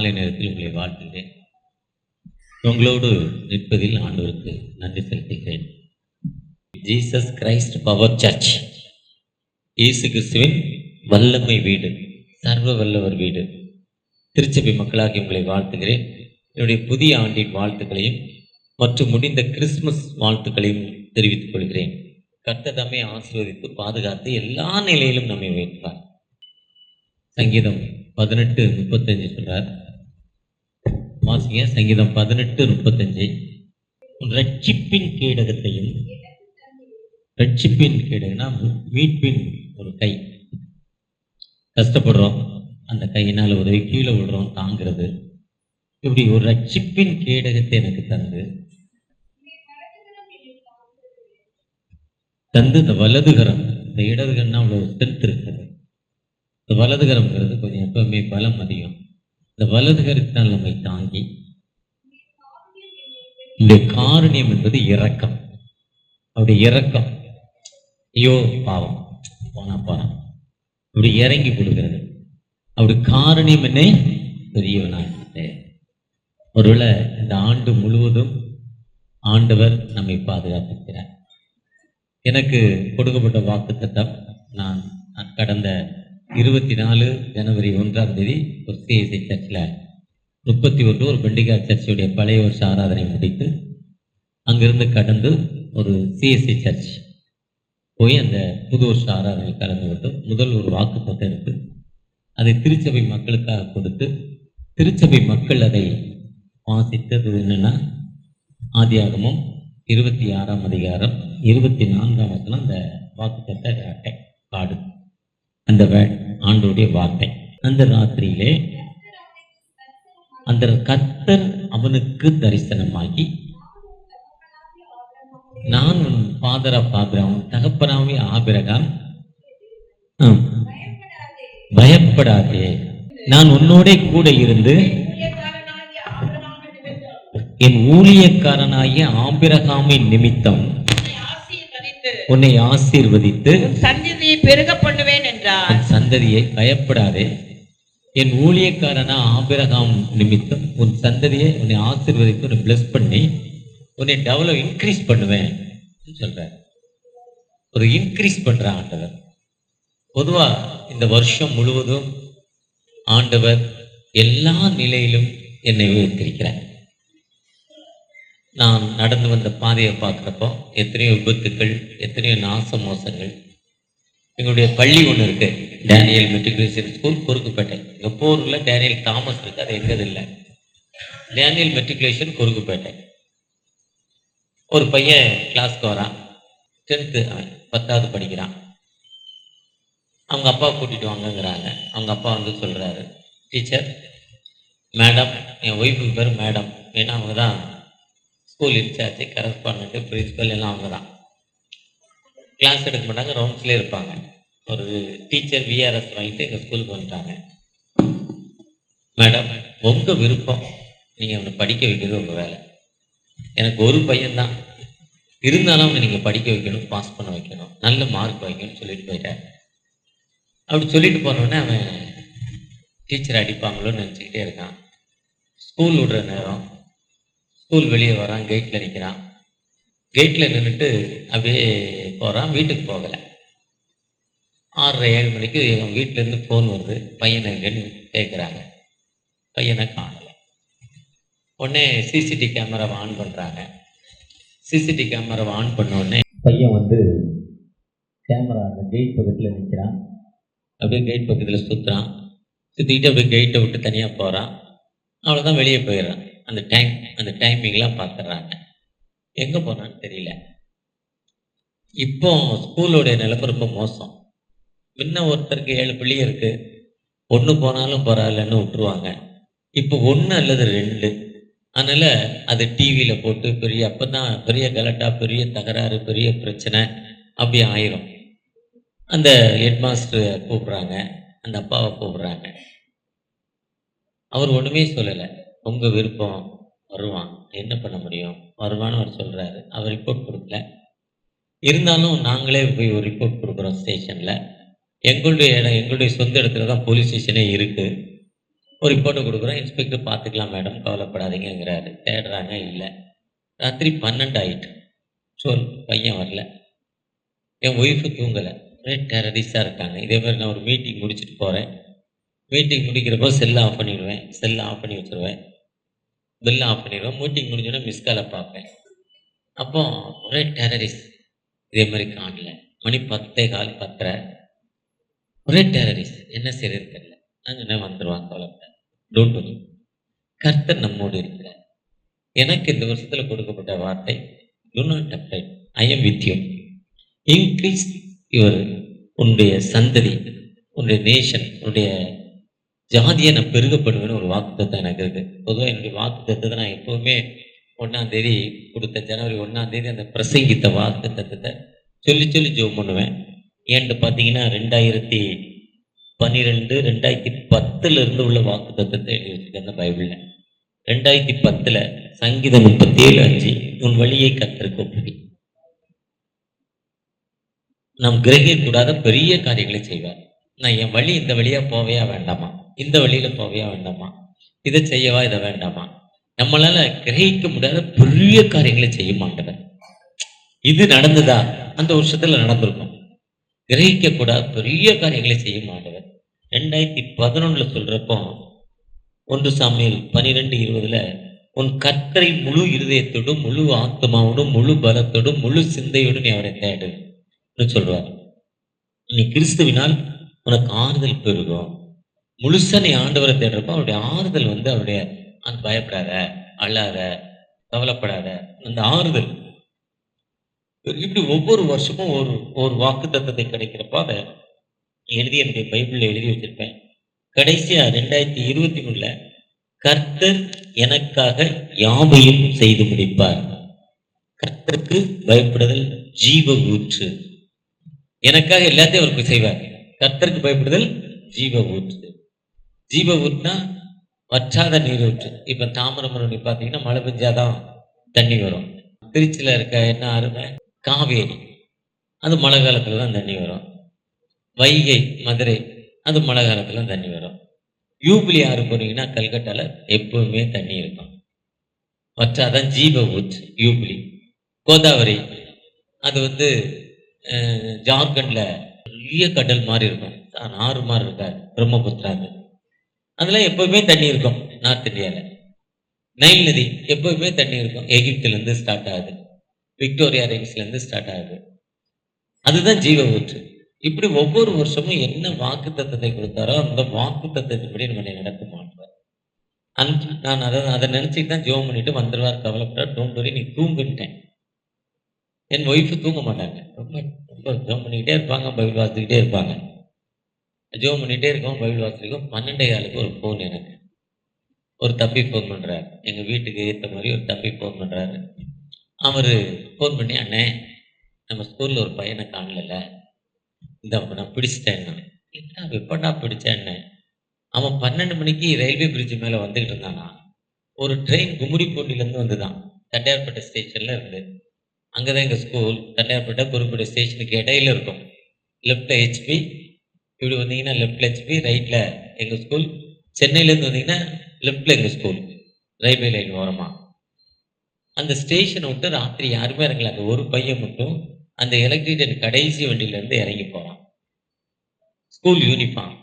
மாலை நேரத்தில் உங்களை வாழ்த்துகிறேன். உங்களோடு நிற்பதில் ஆண்டவருக்கு நன்றி செலுத்துகிறேன். ஜீசஸ் கிரைஸ்ட் பவர் சர்ச், இயேசு கிறிஸ்துவின் வல்லமை வீடு, சர்வ வல்லவர் வீடு. திருச்சபை மக்களாகி உங்களை வாழ்த்துகிறேன். என்னுடைய புதிய ஆண்டின் வாழ்த்துக்களையும் மற்றும் முடிந்த கிறிஸ்துமஸ் வாழ்த்துக்களையும் தெரிவித்துக் கொள்கிறேன். கர்த்தர் நம்மை ஆசீர்வதித்து பாதுகாத்து எல்லா நிலையிலும் நம்மை உயர்த்துவார். சங்கீதம் 18:35 சொல்றார். வாசிங்க, சங்கீதம் 18:35. ரட்சிப்பின் கேடகத்தையும், ரட்சிப்பின் கேடகம்னா மீட்பின் ஒரு கை. கஷ்டப்படுறோம், அந்த கையினால் உதவி, கீழே விடுறோம், தாங்கிறது. இப்படி ஒரு ரட்சிப்பின் கேடகத்தை எனக்கு தந்து இந்த வலதுகரம், இந்த இடதுகரம்னா அவ்வளோ ஸ்ட்ரென்த் இருக்குது. இந்த வலதுகரம்ங்கிறது கொஞ்சம் எப்பவுமே பலம் அதிகம். இந்த வலதுகரத்தினால் நம்மை தாங்கி, இந்த காருண்யம் என்பது இரக்கம். அப்படி இரக்கம், ஐயோ பாவம் போனா அப்படி இறங்கி கொடுக்கிறது. அப்படி காருண்யம் என்னை பெரியவனாகிட்டு. ஒருவேளை இந்த ஆண்டு முழுவதும் ஆண்டவர் நம்மை பாதுகாத்திருக்கிறார். எனக்கு கொடுக்கப்பட்ட வாக்குத்தத்தம், நான் கடந்த 24 ஜனவரி 1 ஒரு சிஎஸ்ஐ சர்ச்சில் 31 ஒரு பெண்டிகார் சர்ச்சுடைய பழைய வருஷ ஆராதனை முடித்து அங்கிருந்து கடந்து ஒரு சிஎஸ்ஐ சர்ச் போய் அந்த புது வருஷ ஆராதனை கலந்து விட்டு முதல் ஒரு வாக்குத்தத்தம் எடுத்து அதை திருச்சபை மக்களுக்காக கொடுத்து, திருச்சபை மக்கள் அதை வாசித்தது என்னன்னா, ஆதியாகமம் 26ஆம் அதிகாரம் 24ஆம் வசனம். அந்த வாக்குத்தத்த அட்டை காடு, அந்த ஆண்டோடைய வார்த்தை. அந்த ராத்திரியிலே அந்த கர்த்தர் அவனுக்கு தரிசனமாகி, நான் உன் ஃபாதர் ஆஃப் ஆபிரகாம், தகப்பனாவே ஆபிரகாம், பயப்படாதே, நான் உன்னோட கூட இருந்து என் ஊழியக்காரனாகிய ஆபிரகாமின் நிமித்தம் உன்னை ஆசீர்வதித்து சந்ததியை பெருக பண்ணுவேன் என்றார். சந்ததியை பயப்படாதே, என் ஊழியக்காரனா ஆபிரகாம் நிமித்தம் உன் சந்ததியை உன்னை ஆசீர்வதித்து உன்னை பிளஸ் பண்ணி உன்னை டெவலப் இன்க்ரீஸ் பண்ணுவேன் சொல்ற. ஒரு இன்க்ரீஸ் பண்ற ஆண்டவர். பொதுவா இந்த வருஷம் முழுவதும் ஆண்டவர் எல்லா நிலையிலும் என்னை உயர்த்திருக்கிறார். நான் நடந்து வந்த பாதையை பார்க்குறப்போ எத்தனையோ விபத்துக்கள், எத்தனையோ நாச மோசங்கள். எங்களுடைய பள்ளி ஒன்று இருக்கு, டேனியல் மெட்ரிகுலேஷன் ஸ்கூல், குறுக்குப்பேட்டை. எங்கள் போரில் டேனியல் தாமஸ் இருக்கு, அது எங்கது இல்லை. Daniel matriculation Korukkupet. ஒரு பையன் கிளாஸ்க்கு வரான், 10th 10வது படிக்கிறான். அவங்க அப்பா கூட்டிகிட்டு வாங்கங்கிறாங்க. அவங்க அப்பா வந்து சொல்கிறாரு, டீச்சர் மேடம், என் ஒய்ஃபுக்கு பேர் மேடம், ஏன்னா அவங்க தான் ஸ்கூல் இன்சார்ஜ், கரஸ்பாண்டன்ட்டு, பிரின்சிபல் எல்லாம் அவங்க தான். கிளாஸ் எடுக்க மாட்டாங்க, ரவுண்ட்ஸ்லேயே இருப்பாங்க. ஒரு டீச்சர் விஆர்எஸ் வாங்கிட்டு எங்கள் ஸ்கூலுக்கு வந்துட்டாங்க. மேடம், உங்கள் விருப்பம், நீங்கள் அவனை படிக்க வைக்கிறது உங்கள் வேலை. எனக்கு ஒரு பையன்தான், இருந்தாலும் அவனை நீங்கள் படிக்க வைக்கணும், பாஸ் பண்ண வைக்கணும், நல்ல மார்க் வைக்கணும்னு சொல்லிட்டு போயிட்டேன். அப்படி சொல்லிட்டு போனோடனே அவன் டீச்சரை அடிப்பாங்களோன்னு நினச்சிக்கிட்டே இருக்கான். ஸ்கூல் விடுற நேரம், ஸ்கூல் வெளியே வரான், கேட்டில் நிற்கிறான். கேட்டில் நின்றுட்டு அப்படியே போகிறான், வீட்டுக்கு போகலை. 6:30 7 மணிக்கு அவன் வீட்டிலேருந்து ஃபோன் வருது, பையனை எங்கன்னு கேட்குறாங்க. பையனை காணலை. உடனே சிசிடிவி கேமராவை ஆன் பண்ணுறாங்க. சிசிடிவி கேமராவை ஆன் பண்ணோடனே பையன் வந்து கேமரா அந்த கேட் பக்கத்தில் நிற்கிறான். அப்படியே கேட் பக்கத்தில் சுற்றுறான், சுற்றிக்கிட்டு அப்படியே கேட்டை விட்டு தனியாக போகிறான். அவ்வளோதான், வெளியே போயிடுறான். அந்த டைமிங்லாம் பார்த்துட்றாங்க. எங்கே போனான்னு தெரியல. இப்போ ஸ்கூலோடைய நிலைமை ரொம்ப மோசம். முன்ன ஒருத்தருக்கு 7 பிள்ளைங்க இருக்கு, ஒன்று போனாலும் பரவாயில்லன்னு விட்டுருவாங்க. இப்போ 1 அல்லது 2. அதனால் அது டிவியில் போட்டு அப்போ தான் பெரிய கலட்டா, பெரிய தகராறு, பெரிய பிரச்சனை அப்படி ஆயிரும். அந்த ஹெட் மாஸ்டரை கூப்பிட்றாங்க, அந்த அப்பாவை கூப்பிட்றாங்க. அவர் ஒன்றுமே சொல்லலை. உங்கள் விருப்பம், வருவான், என்ன பண்ண முடியும், வருவான்னு அவர் சொல்கிறாரு. அவர் ரிப்போர்ட் கொடுக்கல. இருந்தாலும் நாங்களே போய் ஒரு ரிப்போர்ட் கொடுக்குறோம் ஸ்டேஷனில். எங்களுடைய சொந்த இடத்துல தான் போலீஸ் ஸ்டேஷனே இருக்குது. ஒரு ரிப்போர்ட்டை கொடுக்குறோம். இன்ஸ்பெக்டர் பார்த்துக்கலாம் மேடம், கவலைப்படாதீங்கங்கிறாரு. தேடுறாங்க, இல்லை. ராத்திரி 12 ஆயிட்டு. பையன் வரல. என் ஒய்ஃபு தூங்கலை. ஒரே டெரரிஸ்டாக இருக்காங்க. இதே மாதிரி நான் ஒரு மீட்டிங் முடிச்சுட்டு போகிறேன். மீட்டிங் முடிக்கிறப்போ செல்லை ஆஃப் பண்ணிடுவேன். செல்லை ஆஃப் பண்ணி வச்சுருவேன். பெல்லை ஆஃப் பண்ணிடுவேன். மீட்டிங் முடிஞ்சோடனே மிஸ்காலை பார்ப்பேன். அப்போ ஒரே டெரரிஸ்ட். இதே மாதிரி காணல. மணி 10:15, 10:30. ஒரே டெரரிஸ்ட். என்ன செய்யறது தெரியல. நான் என்ன வந்துடுவாங்க, கவலைப்பட. Don't worry. கர்த்தர் நம்மோடு இருக்கிறார். எனக்கு இந்த வருஷத்தில் கொடுக்கப்பட்ட வார்த்தை, do not afraid, I am with you. Increase your உன்னுடைய சந்ததி, உன்னுடைய நேஷன், உன்னுடைய ஜாதியை நான் பெருகப்படுவேன்னு ஒரு வாக்குத்தத்தம் எனக்கு இருக்கு. பொதுவாக என்னுடைய வாக்குத்தத்தத்தை நான் எப்போவுமே 1ஆம் தேதி கொடுத்த ஜனவரி 1ஆம் தேதி அந்த பிரசங்கித்த வாக்குத்தத்தத்தை சொல்லி ஜெபம் பண்ணுவேன். ஏன்ட்டு பார்த்தீங்கன்னா 2012, 2010 இருந்து உள்ள வாக்குத்தத்தத்தை எழுதி வச்சிருக்கேன் அந்த பைபிளில். 2010 சங்கீதம் 37:5 உன் வழியை கர்த்தருக்கு ஒப்புவி. நாம் கிரகிக்கூடாத பெரிய காரியங்களை செய்வார். நான் என் வழி இந்த வழியா போவையா வேண்டாமா, இந்த வழியில போவையா வேண்டாமா, இதை செய்யவா இதை வேண்டாமா, நம்மளால கிரகிக்க முடியாத பெரிய காரியங்களை செய்ய மாட்டவர். இது நடந்ததா, அந்த வருஷத்துல நடந்திருக்கும். கிரகிக்க கூடாத பெரிய காரியங்களை செய்ய மாட்டவர். 2011 சொல்றப்போ 1 சாமுவேல் 12:20 உன் கர்த்தரை முழு இருதயத்தோடும், முழு ஆத்மாவோடும், முழு பலத்தோடும், முழு சிந்தையோடும் நீ அவரை தேடு சொல்றார். நீ கிறிஸ்துவினால் உனக்கு ஆறுதல் பெருகும். முழுசா நீ ஆண்டவரை தேடுறப்போ அவருடைய ஆறுதல் அவருடைய பயப்படாத, அழாத, கவலைப்படாத, அந்த ஆறுதல். இப்படி ஒவ்வொரு வருஷமும் ஒரு வாக்கு தத்தத்தை கிடைக்கிறப்போ அதை எழுதி என்னுடைய பைபிளில் எழுதி வச்சிருப்பேன். கடைசியா 2023 கர்த்தர் எனக்காக யாவையும் செய்து முடிப்பார். கர்த்தருக்கு பயப்படுதல் ஜீவ ஊற்று. எனக்காக எல்லாத்தையும் அவருக்கு செய்வார். கர்த்தருக்கு பயப்படுதல் ஜீவ ஊற்று. ஜீவ ஊற்றுனா வற்றாத நீர் ஊற்று. இப்ப தாமிரபரணி பார்த்தீங்கன்னா மழை பெஞ்சாதான் தண்ணி வரும். திருச்சியில இருக்க என்ன ஆறுங்க, காவேரி, அது மழை காலத்துல தான் தண்ணி வரும். வைகை, மதுரை, அது மழை காலத்துல தண்ணி வரும். யூபிலி ஆறு போனீங்கன்னா கல்கட்டால எப்பவுமே தண்ணி இருக்கும். வற்றாதான் ஜீவ ஊற்று யூபிலி. கோதாவரி, அது ஜார்க்கண்ட்ல பெரிய கடல் மாதிரி இருக்கும், ஆறு மாதிரி இருக்காது, பிரம்மபுத்திராது, அதுல எப்பவுமே தண்ணி இருக்கும். நார்த் இந்தியால நைல் நதி எப்பவுமே தண்ணி இருக்கும். எகிப்துல இருந்து ஸ்டார்ட் ஆகுது, விக்டோரியா ரைன்ஸ்ல இருந்து ஸ்டார்ட் ஆகுது. அதுதான் ஜீவ ஊற்று. இப்படி ஒவ்வொரு வருஷமும் என்ன வாக்கு தத்தத்தை கொடுத்தாரோ அந்த வாக்கு தத்தத்தின்படி நம்ம நடக்க மாட்டார். நான் அதை நினைச்சிட்டு தான் ஜெபம் பண்ணிட்டு வந்துடுவார், கவலைப்படார், டோன்ட் வரி, நீ தூங்குன்ட்டேன். என் ஒய்ஃபு தூங்க மாட்டாங்க. ரொம்ப ரொம்ப ஜெபம் பண்ணிக்கிட்டே இருப்பாங்க, பைபிள் வாசிக்கிட்டே இருப்பாங்க. ஜெபம் பண்ணிகிட்டே இருக்கோம், பைபிள் வாசிக்கும். 12:15 ஒரு ஃபோன். எனக்கு ஒரு தம்பி ஃபோன் பண்ணுறாரு. எங்கள் வீட்டுக்கு ஏற்ற மாதிரி ஒரு தம்பி ஃபோன் பண்ணுறாரு. அவர் ஃபோன் பண்ணி, அண்ணே நம்ம ஸ்கூலில் ஒரு பையனை காணல, இந்த நான் பிடிச்சிட்டேன்னா. என்ன எப்படா பிடிச்சேன்னு? அவன் 12 மணிக்கு ரயில்வே பிரிட்ஜ் மேலே வந்துக்கிட்டு இருந்தானா. ஒரு ட்ரெயின் கும்மிடிப்பூண்டிலேருந்து வந்துதான், தண்டையார்பேட்டை ஸ்டேஷனில் இருந்து. அங்கே தான் எங்கள் ஸ்கூல். தண்டையார்பேட்டை குறிப்பிட்ட ஸ்டேஷனுக்கு இடையில இருக்கும். லெஃப்டில் ஹெச்பி, இப்படி வந்தீங்கன்னா லெஃப்டில் ஹெச்பி, ரைட்டில் எங்கள் ஸ்கூல். சென்னையிலேருந்து வந்தீங்கன்னா லெஃப்டில் எங்கள் ஸ்கூல், ரயில்வே லைன் ஓரமாக. அந்த ஸ்டேஷனை விட்டு ராத்திரி யாருமே இறங்கல. அந்த ஒரு பையன் மட்டும் அந்த எலக்ட்ரிக் ட்ரெயின் கடைசி வண்டியிலேருந்து இறங்கி போகிறான். School uniform.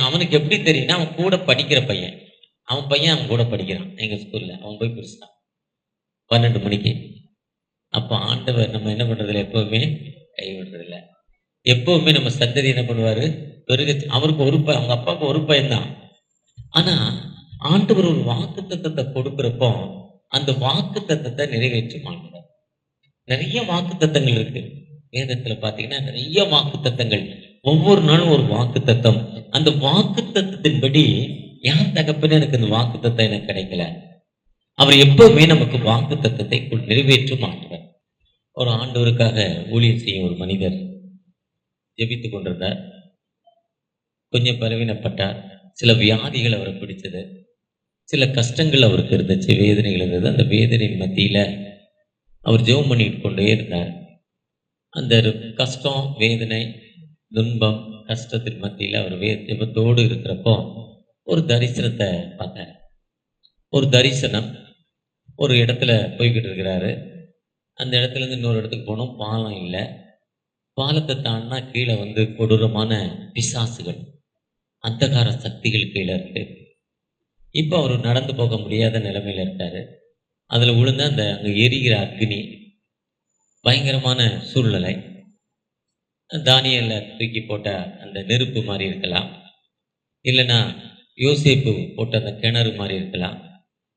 அவனுக்கு எப்படி தெரியும்னா, அவன் கூட படிக்கிற பையன், அவன் கூட படிக்கிறான் எங்கள் ஸ்கூலில். அவன் போய் பிடிச்சிட்டான் 12 மணிக்கு. அப்போ ஆண்டவர் நம்ம என்ன பண்ணுறதில்ல, எப்போவுமே கைவிடுறதில்ல. எப்போவுமே நம்ம சந்ததி என்ன பண்ணுவார், அவருக்கு ஒரு அவங்க அப்பாவுக்கு ஒரு பையன்தான். ஆனால் ஆண்டவர் ஒரு வாக்கு தத்தத்தை கொடுக்குறப்போ அந்த வாக்கு தத்தத்தை நிறைவேற்றி மாட்டார். நிறைய வாக்கு தத்தங்கள் இருக்கு வேதத்தில். பார்த்தீங்கன்னா நிறைய வாக்கு தத்தங்கள். ஒவ்வொரு நாளும் ஒரு வாக்கு தத்தம். அந்த வாக்கு தத்தத்தின்படி யார் தகப்பன்னு எனக்கு இந்த வாக்கு தத்தம் எனக்கு கிடைக்கல, அவர் எப்பவுமே நமக்கு வாக்கு தத்தத்தை நிறைவேற்ற மாட்டார். ஒரு ஆண்டவருக்காக ஊழியம் செய்யும் ஒரு மனிதர் ஜெபித்து கொண்டிருந்தார். கொஞ்சம் பலவீனப்பட்டார். சில வியாதிகள் அவரை பிடிச்சது, சில கஷ்டங்கள் அவருக்கு இருந்துச்சு, வேதனைகள் இருந்தது. அந்த வேதனையின் மத்தியில அவர் ஜெபம் பண்ணிட்டு கொண்டே இருந்தார். அந்த கஷ்டம், வேதனை, துன்பம், கஷ்டத்தின் மத்தியில் அவர் ஜெபத்தோடு இருக்கிறப்போ ஒரு தரிசனத்தை பார்த்தார். ஒரு தரிசனம், ஒரு இடத்துல போய்கிட்டு இருக்கிறாரு. அந்த இடத்துல இருந்து இன்னொரு இடத்துக்கு போனோம், பாலம் இல்லை. பாலத்தை தாண்டினா கீழே வந்து கொடூரமான பிசாசுகள், அந்தகார சக்திகள் கீழே இருக்கு. இப்போ அவர் நடந்து போக முடியாத நிலைமையில இருக்காரு. அதில் விழுந்த அந்த அங்கே எரிகிற அக்னி, பயங்கரமான சூழ்நிலை. தானியேலை தூக்கி போட்ட அந்த நெருப்பு மாதிரி இருக்கலாம், இல்லைன்னா யோசேப்பு போட்ட அந்த கிணறு மாதிரி இருக்கலாம்.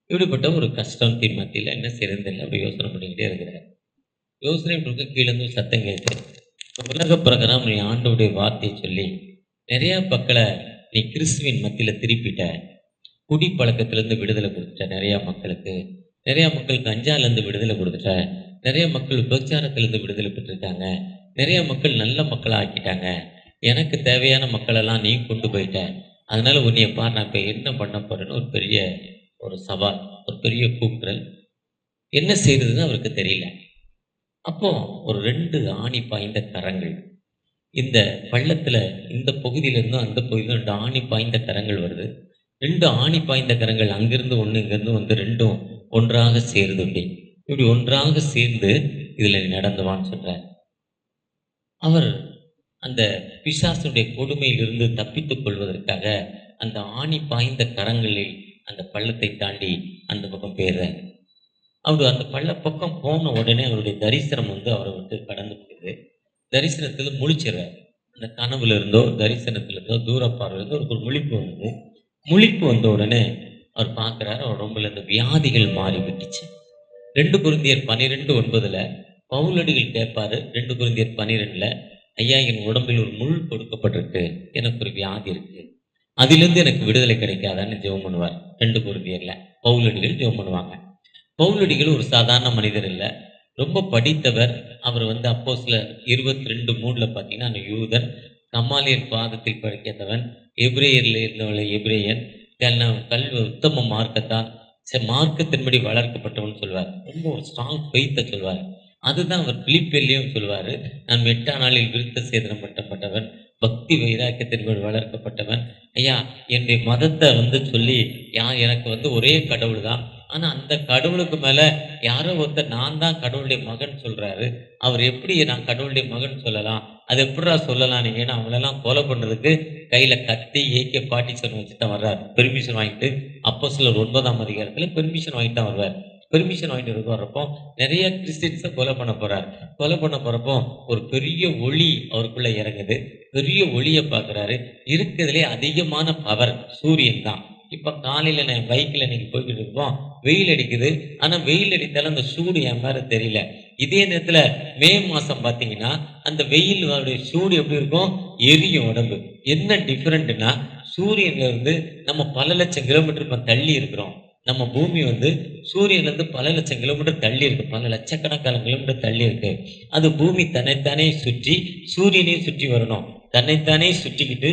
இப்படிப்பட்ட ஒரு கஷ்டத்தின் மத்தியில் என்ன செய்யறதில்லை, அப்படி யோசனை பண்ணிக்கிட்டே இருக்கிறார். யோசனை பண்ணுறது கீழேருந்து சத்தம் கேட்டு, உலக பிரகாரம் நீ ஆண்டவருடைய வார்த்தையை சொல்லி நிறைய மக்களை நீ கிறிஸ்துவின் மத்தியில் திருப்பிட்ட, குடி பழக்கத்திலேருந்து விடுதலை கொடுத்துட்ட நிறைய மக்களுக்கு, நிறைய மக்கள் கஞ்சாலேருந்து விடுதலை கொடுத்துட்ட, நிறைய மக்கள் விபச்சாரத்திலேருந்து விடுதலை பெற்றிருக்காங்க, நிறைய மக்கள் நல்ல மக்களாக ஆக்கிட்டாங்க. எனக்கு தேவையான மக்களெல்லாம் நீ கொண்டு போயிட்ட. அதனால உன்னைய பார், நான் இப்போ என்ன பண்ண போறேன்னு ஒரு பெரிய ஒரு சவால், ஒரு பெரிய கூக்குரல். என்ன செய்யறதுன்னு அவருக்கு தெரியல. அப்போ ஒரு 2 ஆணி பாய்ந்த கரங்கள் இந்த பள்ளத்துல, இந்த பகுதியிலிருந்தும் அந்த பகுதியிலும் 2 ஆணி பாய்ந்த கரங்கள் வருது. 2 ஆணி பாய்ந்த கரங்கள் அங்கிருந்து ஒன்று, இங்கிருந்து வந்து 2ம் ஒன்றாக சேருது. இப்படி ஒன்றாக சேர்ந்து இதுல நீ நடந்துவான்னு சொல்றார். அவர் அந்த பிசாசுடைய கொடுமையிலிருந்து தப்பித்துக் கொள்வதற்காக அந்த ஆணி பாய்ந்த கரங்களில் அந்த பள்ளத்தை தாண்டி அந்த பக்கம் போயிடுறார். அவர் அந்த பக்கம் போன உடனே அவருடைய தரிசனம் வந்து அவரை விட்டு கடந்து போயிடுது. தரிசனத்தில் முழிச்சிடுறார். அந்த கனவுல இருந்தோ தரிசனத்துல இருந்தோ தூர பார்வையிலிருந்தோ ஒரு முழிப்பு வந்தது. முழிப்பு வந்த உடனே அவர் பார்க்குறாரு, அவர் உடம்புல இந்த வியாதிகள் மாறி விட்டுச்சு. 2 கொரிந்தியர் 12:9 பவுலடிகள் கேட்பாரு. 2 கொரிந்தியர் 12, ஐயா என் உடம்பில் ஒரு முள் கொடுக்கப்பட்டிருக்கு, எனக்கு ஒரு வியாதி இருக்கு, அதிலிருந்து எனக்கு விடுதலை கிடைக்காதான்னு ஜெபம் பண்ணுவார். 2 கொரிந்தியர்ல பவுலடிகள் ஜெபம் பண்ணுவாங்க. பவுலடிகள் ஒரு சாதாரண மனிதர் இல்லை, ரொம்ப படித்தவர். அவர் வந்து அப்போஸ்தலர் 22:3 பார்த்தீங்கன்னா அந்த யூதன், கமாலியல் பாதத்தில் படிக்காதவன், எபிரேயர்ல இருந்தவளை எபிரேயன், கல்வி உத்தம மார்க்கத்தான், மார்க்கத்தின்படி வளர்க்கப்பட்டவன் சொல்வார். ரொம்ப ஒரு ஸ்ட்ராங் ஃபெய்த்தை சொல்வார். அதுதான் அவர் பிலிப்பிலையும் சொல்வார், நான் 8ஆம் நாளில் விருத்த சேதனம் பண்ணப்பட்டவன், பக்தி வைராக்கியத்தின்படி வளர்க்கப்பட்டவன். ஐயா என்னுடைய மதத்தை வந்து சொல்லி எனக்கு வந்து ஒரே கடவுள் தான், ஆனால் அந்த கடவுளுக்கு மேலே யாரோ ஒருத்தர் நான் தான் கடவுளுடைய மகன் சொல்கிறாரு, அவர் எப்படி நான் கடவுளுடைய மகன் சொல்லலாம், அது எப்படா சொல்லலாம் நீங்கள், அவங்களெல்லாம் கொலை பண்ணுறதுக்கு கையில் கத்தி ஏகே பார்ட்டிஷன் வச்சு தான் வர்றார். பெர்மிஷன் வாங்கிட்டு அப்போஸ்தலர் 9ஆம் அதிகாரத்தில் பெர்மிஷன் வாங்கிட்டு தான் வருவார். பெர்மிஷன் வாங்கிட்டு வர்றப்போ நிறைய கிறிஸ்டின்ஸை கொலை பண்ண போகிறார். கொலை பண்ண போகிறப்போ ஒரு பெரிய ஒளி அவருக்குள்ளே இறங்குது. பெரிய ஒளியை பார்க்குறாரு. இருக்கிறதுலே அதிகமான பவர் சூரியன் தான். இப்போ காலையில் நான் பைக்கில் நீங்கள் போய்கிட்டு இருப்போம், வெயில் அடிக்குது, ஆனால் வெயில் அடித்தாலும் அந்த சூடு என் மேலே தெரியல. இதே நேரத்தில் மே மாதம் பார்த்தீங்கன்னா அந்த வெயிலுடைய சூடு எப்படி இருக்கும், எரியும் உடம்பு. என்ன டிஃப்ரெண்ட்னா, சூரியன்லேருந்து நம்ம பல லட்சம் கிலோமீட்டர் இப்போ தள்ளி இருக்கிறோம். நம்ம பூமி வந்து சூரியன்லேருந்து பல லட்சம் கிலோமீட்டர் தள்ளி இருக்கு, பல லட்சக்கணக்கான கிலோமீட்டர் தள்ளி இருக்கு. அது பூமி தன்னைத்தானே சுற்றி சூரியனையும் சுற்றி வரணும். தன்னைத்தானே சுற்றிக்கிட்டு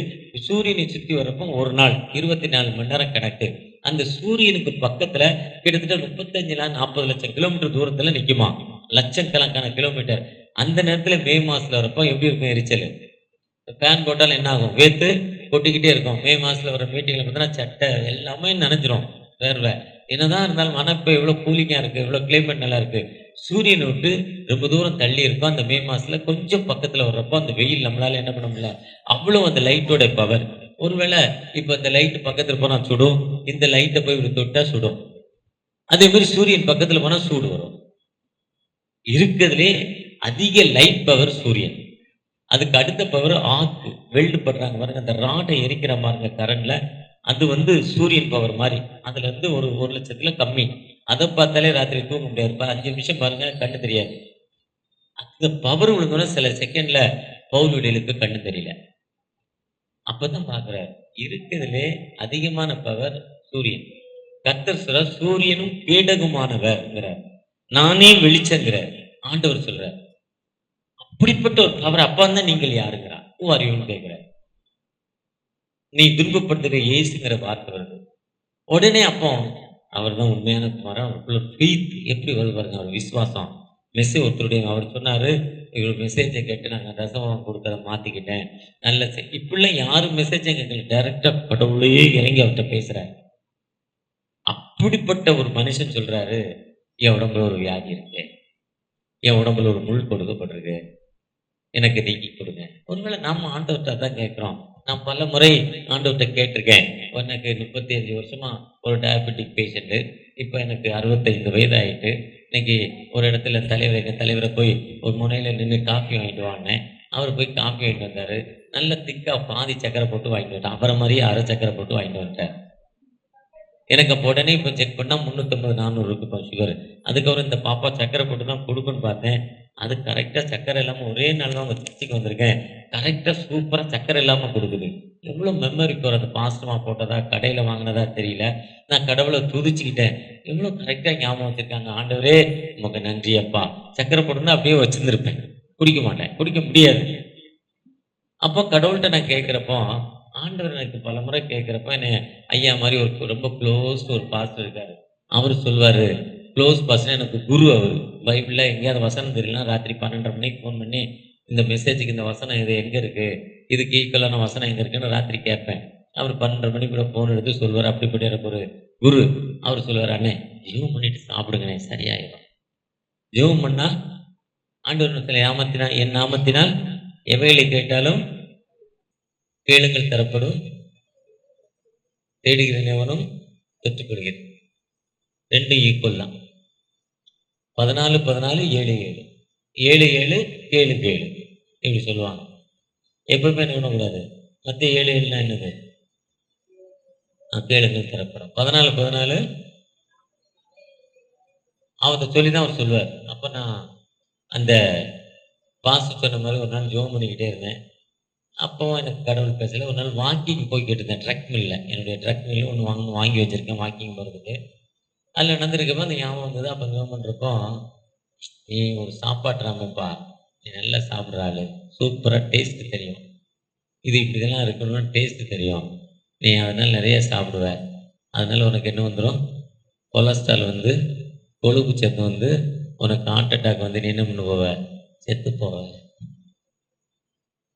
சூரியனை சுற்றி வரப்போ ஒரு நாள் 24 மணி நேரம் கணக்கு. அந்த சூரியனுக்கு பக்கத்துல கிட்டத்தட்ட 35-40 லட்சம் கிலோமீட்டர் தூரத்துல நிக்குமா, லட்சக்கணக்கான கிலோமீட்டர். அந்த நேரத்துல மே மாசத்துல வரப்போ எப்படி இருக்கும் எரிச்சல். ஃபேன் போட்டாலும் என்ன ஆகும், வேத்து கொட்டிக்கிட்டே இருக்கும். மே மாசத்துல வர மீட்டிங்ல பார்த்தீங்கன்னா சட்டை எல்லாமே நினைஞ்சிரும், வேர்வை. என்னதான் இருந்தாலும் ஆனால் இப்போ எவ்வளோ கூலிங்காக இருக்குது, எவ்வளோ கிளைமேட் நல்லா இருக்குது. சூரியனை விட்டு ரொம்ப தூரம் தள்ளி இருக்கும். அந்த மே மாதத்தில் கொஞ்சம் பக்கத்தில் வர்றப்போ அந்த வெயில் நம்மளால என்ன பண்ண முடியல, அவ்வளோ அந்த லைட்டோட பவர். ஒருவேளை இப்போ இந்த லைட்டு பக்கத்தில் போனால் சுடும், இந்த லைட்டை போய் இப்படி தொட்டால் சுடும். அதே மாதிரி சூரியன் பக்கத்தில் போனால் சூடு வரும். இருக்கிறதுலே அதிக லைட் பவர் சூரியன். அதுக்கு அடுத்த பவர் ஆக்கு, வெல்டு பண்றாங்க பாருங்க, அந்த ராடை எரிக்கிற பாருங்க கரண்ட்ல, அது வந்து சூரியன் பவர் மாதிரி. அதுல இருந்து ஒரு லட்சத்துல கம்மி. அதை பார்த்தாலே ராத்திரி தூங்க முடியாது. 5 நிமிஷம் பாருங்க கண்ணு தெரியாது. அந்த பவர் விழுந்தோன்னா சில செகண்ட்ல பவுலுடையலுக்கு கண்ணு தெரியல. அப்பதான் பாக்குறாரு, இருக்கிறதுலே அதிகமான பவர் சூரியன். கர்த்தர் சொல்ற சூரியனும் கேடகமானவர், நானே வெளிச்சங்கிறார் ஆண்டவர் சொல்றார். அப்படிப்பட்ட ஒரு பவர். அப்பா தான் நீங்கள் யாருங்கிறா, ஹூ ஆர் யூன்னு கேட்கிறார். நீ துன்பப்படுத்துகிற இயேசுங்கிற வார்த்தை வருது. உடனே அப்போ அவர் தான் உண்மையான குமாரன். அவருக்குள்ள ஃபெய்த் எப்படி வருது பாருங்க, அவர் விசுவாசம். ஒருத்தருடைய அவர் சொன்னார், இவர் மெசேஜை கேட்டு நாங்கள் தசமம் கொடுக்கறத மாற்றிக்கிட்டேன். நல்ல இப்படிலாம் யாரும் மெசேஜை கேட்கல, டைரெக்டாக கடவுளே இறங்கி அவர்கிட்ட பேசுகிறார். அப்படிப்பட்ட ஒரு மனுஷன் சொல்கிறாரு, என் உடம்புல ஒரு வியாதி இருக்கு, என் உடம்புல ஒரு முள் கொடுக்கப்பட்டிருக்கு, எனக்கு நீக்கி கொடுங்க. ஒருவேளை நாம் ஆண்டவர்கிட்ட தான் கேட்குறோம். நான் பல முறை ஆண்டவர்கிட்ட கேட்டிருக்கேன். எனக்கு 35 வருஷமா ஒரு டயபெட்டிக் பேஷண்ட்டு, இப்போ எனக்கு 65 வயது ஆகிட்டு. இன்னைக்கு ஒரு இடத்துல தலைவரை போய் ஒரு முனையில் நின்று காஃபி வாங்கிட்டு வாங்கினேன். அவர் போய் காஃபி வாங்கிட்டு வந்தார். நல்ல திக்காக பாதி சக்கரை போட்டு வாங்கிட்டு வந்துட்டார். அவரை மாதிரியே அரை சக்கரை போட்டு வாங்கிட்டு வந்துட்டார். எனக்கு அப்போ உடனே இப்போ செக் பண்ணால் 350 400 இருக்கு இப்போ சுகர். அதுக்கப்புறம் இந்த பாப்பா சக்கரை போட்டு தான் கொடுக்குன்னு பார்த்தேன். அது கரெக்டாக சக்கரை இல்லாமல் ஒரே நாள் தான் உங்கள் திருச்சிக்கு வந்திருக்கேன். கரெக்டாக சூப்பராக சக்கரை இல்லாமல் கொடுக்குது. எவ்வளோ மெமரி பவர், அது பாஸ்டமாக போட்டதா கடையில் வாங்கினதா தெரியல. நான் கடவுளை துதிச்சுக்கிட்டேன். எவ்வளோ கரெக்டாக ஞாபகம் வச்சுருக்காங்க. ஆண்டவரே உமக்கு நன்றி அப்பா. சக்கரை போட்டுருந்தா அப்படியே வச்சுருந்துருப்பேன், குடிக்க மாட்டேன், குடிக்க முடியாது. அப்போ கடவுள்கிட்ட நான் கேட்குறப்போ, ஆண்டவர் எனக்கு பல முறை கேட்குறப்ப என்னை ஐயா மாதிரி ஒரு ரொம்ப க்ளோஸ் ஒரு பாஸ்டர் இருக்கார். அவர் சொல்வார், க்ளோஸ் பாஸ்டர் எனக்கு குரு. அவர் பைபிளில் எங்கேயாவது வசனம் தெரியலாம், ராத்திரி 12:30 மணிக்கு ஃபோன் பண்ணி இந்த மெசேஜுக்கு இந்த வசனம் இது எங்கே இருக்குது, இதுக்கு ஈக்குவலான வசனம் எங்கே இருக்குன்னு ராத்திரி கேட்பேன். அவர் 12:30 மணிக்கு கூட ஃபோன் எடுத்து சொல்வார். அப்படிப்பட்ட எனக்கு ஒரு குரு. அவர் சொல்வார், அண்ணே ஜெபம் பண்ணிட்டு சாப்பிடுங்கண்ணே சரியாயிடும். ஜெபம் பண்ணால் ஆண்டவர் என் நாமத்தினால் எவைகளை கேட்டாலும் கேளுங்கள் தரப்படும், தேடுகிறேன் எவனும் பெற்றுக்கொள்கிறேன். 2 ஈக்குவல் தான். 14 7 7 7 7 7 இப்படி சொல்லுவாங்க. எப்பவுமே என்ன பண்ணக்கூடாது. மத்திய 7 7னா என்னது? கேளுங்கள் தரப்படும். 14 அவர்கிட்ட சொல்லி தான் அவர் சொல்லுவார். அப்போ நான் அந்த பாஸ்டர் சொன்ன மாதிரி ஒரு நாள் ஜோம் பண்ணிக்கிட்டே இருந்தேன். அப்போவும் எனக்கு கடவுள் பேசல. ஒரு நாள் வாக்கிங் போய்கிட்டு இருந்தேன். ட்ரக் மில்லில், என்னுடைய ட்ரக் மில்லு ஒன்று வாங்கி வச்சுருக்கேன் வாக்கிங் போகிறதுக்கு. அதில் நடந்திருக்கப்போ அந்த ஞாபகம் வந்தது. அப்போ ஜோம் பண்ணுறப்போ, நீ ஒரு சாப்பாட்டுறாமப்பா, நீ நல்லா சாப்பிட்ற ஆள், சூப்பராக டேஸ்ட்டு தெரியும், இது இப்படிதெல்லாம் இருக்கணும்னு டேஸ்ட்டு தெரியும், நீ அதனால் நிறைய சாப்பிடுவ, அதனால் உனக்கு என்ன வந்துடும், கொலஸ்ட்ரால் வந்து கொழுப்பு சத்து வந்து உனக்கு ஹார்ட் அட்டாக் வந்து நீ என்ன பண்ண போவ, செத்து போவ.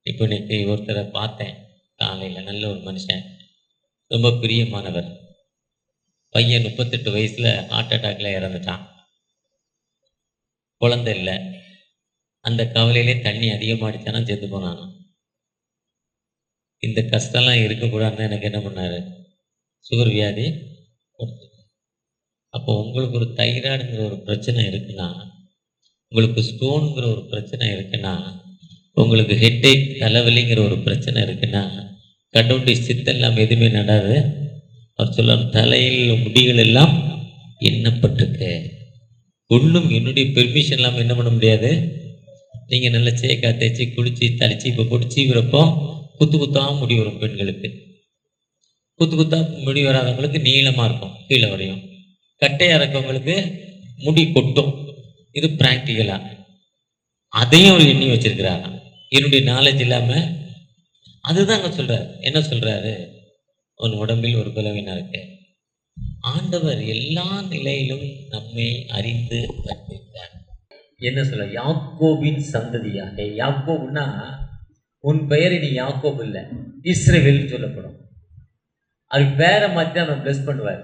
இப்போ இன்னைக்கு ஒருத்தரை பார்த்தேன் காலையில், நல்ல ஒரு மனுஷன், ரொம்ப பிரியமானவர். பையன் 38 வயசில் ஹார்ட் அட்டாக்ல இறந்துட்டான். குழந்தை இல்லை. அந்த கவலையிலே தண்ணி அதிகமாகிடுச்சானா செத்து போனானா. இந்த கஷ்டம்லாம் இருக்கக்கூடாதுன்னு எனக்கு என்ன பண்ணார், சுகர் வியாதி கொடுத்து. அப்போ உங்களுக்கு ஒரு தைராய்டுங்கிற ஒரு பிரச்சனை இருக்குன்னா, உங்களுக்கு ஸ்டோனுங்கிற ஒரு பிரச்சனை இருக்குன்னா, உங்களுக்கு ஹெட்டேக் தலைவலிங்கிற ஒரு பிரச்சனை இருக்குன்னா, கடவுளுடைய சித்தெல்லாம் எதுவுமே நடாது. அவர் சொல்ல, தலையில் முடிகள் எல்லாம் எண்ணப்பட்டிருக்கு, ஒன்றும் என்னுடைய பெர்மிஷன் இல்லாமல் என்ன பண்ண முடியாது. நீங்கள் நல்லா சேக்கா தேய்ச்சி குளிச்சு தளிச்சு இப்போ போட்டு சீவிரப்போ குத்தாக முடி வரும். பெண்களுக்கு குத்தாக முடி வராதவங்களுக்கு நீளமாக இருக்கும், கீழே வரையும். கட்டையாக இருக்கவங்களுக்கு முடி கொட்டும். இது ப்ராக்டிக்கலாக. அதையும் அவர் எண்ணி வச்சிருக்கிறாராம். என்னுடைய நாலேஜ் இல்லாமல். அதுதான் அங்கே சொல்கிறார். என்ன சொல்கிறாரு, உன் உடம்பில் ஒரு பலவீனம் இருக்கு. ஆண்டவர் எல்லா நிலையிலும் நம்மை அறிந்து வைத்திருக்கிறார். என்ன சொல்ல, யாக்கோபின் சந்ததியாக. யாக்கோபுன்னா உன் பெயர் இனி யாக்கோபு இல்லை, இஸ்ரவேல் சொல்லப்படும். அது பேரை மாற்றி அவன் பிளஸ் பண்ணுவார்.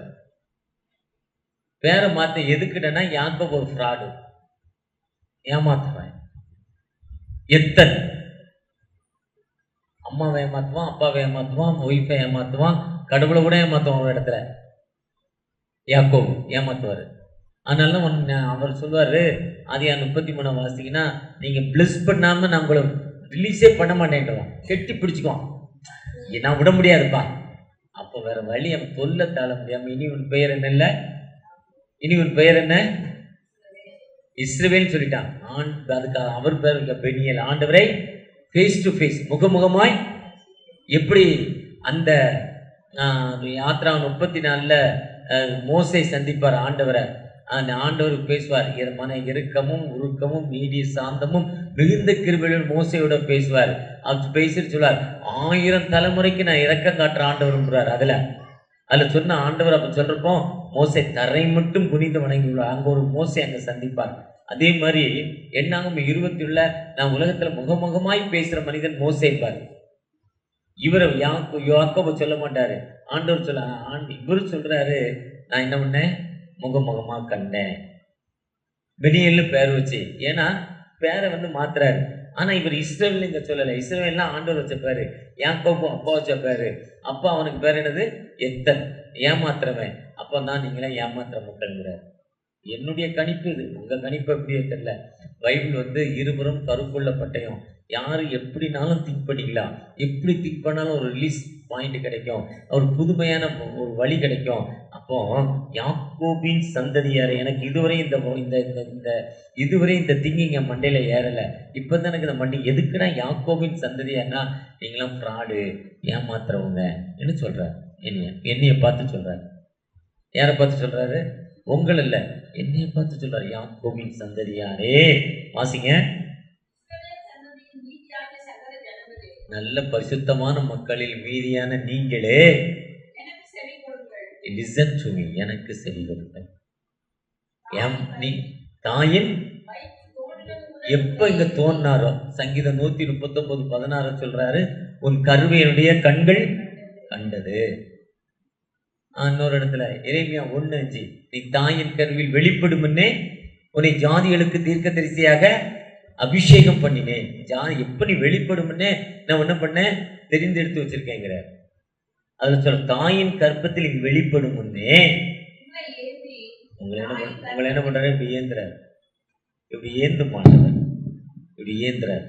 பேரை மாற்ற எதுக்குன்னா, யாக்கோபு ஒரு ஃப்ராடு, ஏமாத்துவான். எத்தன் அம்மாவை ஏமாத்துவான், அப்பாவை ஏமாத்துவான், ஒய்ஃபை ஏமாத்துவான், கடவுளை கூட ஏமாத்துவான். ஒரு இடத்துல யாக்கோபு ஏமாத்துவார். அதனால அவர் சொல்வார், அது 33 வாசிங்கன்னா, நீங்கள் பிளஸ் பண்ணாமல் நான் உங்களை ரிலீஸே பண்ண மாட்டேன்டுவான், கெட்டி பிடிச்சிக்குவான், நான் விட முடியாதுப்பா. அப்போ வேற வழி, அவன் தொல்லை தாழ முடியாமல், இனி உன் பெயர் என்ன இல்லை, இனி உன் பெயர் என்ன, இஸ்ரவேல் சொல்லிட்டான். அதுக்கு அவர் பேர் பெனியல். ஆண்டவரை ஃபேஸ் டு ஃபேஸ், முகமுகமாய். எப்படி அந்த யாத்ரா 34 மோசே சந்திப்பார் ஆண்டவரை, அந்த ஆண்டவருக்கு பேசுவார். மன இறுக்கமும் உருக்கமும் நீடிய சாந்தமும் மிகுந்த கிருபையுடன் மோசையோட பேசுவார். அவர் பேசிட்டு சொல்வார், 1000 தலைமுறைக்கு நான் இரக்கம் காட்டுற ஆண்டவர்ன்றார். அதில் சொன்ன ஆண்டவர் அப்போ சொல்றப்போ, மோசை தரை மட்டும் குனிந்து வணங்கி உள்ளார். அங்கே ஒரு மோசை அங்கே சந்திப்பார். அதே மாதிரி என்னாகும் 20 நான் உலகத்துல முகமுகமாய் பேசுற மனிதன் மோசே பாரு. இவரை யாக்கோபு சொல்ல மாட்டாரு, ஆண்டவர் சொல்ல இவரு சொல்றாரு, நான் என்ன பண்ணேன், முகமுகமா கண்டேன் பெனியல்னு பேர் வச்சு. ஏன்னா பேரை மாத்துறாரு. ஆனா இவர் இஸ்ரவேல் இங்க சொல்லல. இஸ்ரவேல்லாம் ஆண்டவர் வச்ச பேரு, யாக்கோபு அப்பா வச்ச பேரு. அப்பா அவனுக்கு பேர் என்னது, எத்தன், ஏமாத்துறவன். அப்ப தான் நீங்களே ஏமாத்துற மக்கள்ங்கிறார். என்னுடைய கணிப்பு இது, உங்க கணிப்பு எப்படியோ தெரியல. பைபிள் இருபுறம் கருப்புள்ள பட்டயம். யாரு எப்படினாலும் திங்க் பண்ணிக்கலாம், எப்படி திங்க் பண்ணாலும் ஒரு ரிலீஸ் பாயிண்ட் கிடைக்கும், ஒரு புதுமையான ஒரு வழி கிடைக்கும். அப்போ யாக்கோபின் சந்ததியார், எனக்கு இதுவரை இந்த திங்கிங் என் மண்டையில ஏறல. இப்பதான் எனக்கு இந்த மண்டை எதுக்குன்னா யாக்கோபின் சந்ததியார்னா நீங்களாம் ஃப்ராடு, ஏமாத்துறவங்க என்ன சொல்றாரு. என்னைய பார்த்து சொல்றாரு. யாரை பார்த்து சொல்றாரு? உங்கள் இல்ல, என்னைய பார்த்து சொல்றாரு. யாக்கோபின் சந்ததியாரே, வாசிங்க. நல்ல பரிசுத்தமான மக்களில் மீதியான நீங்களே listen to me, எனக்கு செவி கொடுங்கள். நீ தாயின் எப்ப இங்க தோன்றாரோ, சங்கீதம் 139:16 சொல்றாரு, உன் கருவையினுடைய கண்கள் கண்டது. இன்னொரு இடத்துல எரேமியா 1:5, நீ தாயின் கருவில் வெளிப்படும் முன்னே உன்னை ஜாதிகளுக்கு தீர்க்கதரிசியாக அபிஷேகம் பண்ணினேன். எப்ப நீ வெளிப்படும்னே நான் என்ன பண்ணேன், தெரிந்தெடுத்து வச்சிருக்கேங்கிற. அதுல சொல்ல, தாயின் கற்பத்தில் நீ வெளிப்படும் முன்னே உங்களை என்ன பண்றாரு, இப்படி ஏந்துறாரு. இப்படி ஏந்து மாட்டவர், இப்படி ஏந்துறாரு.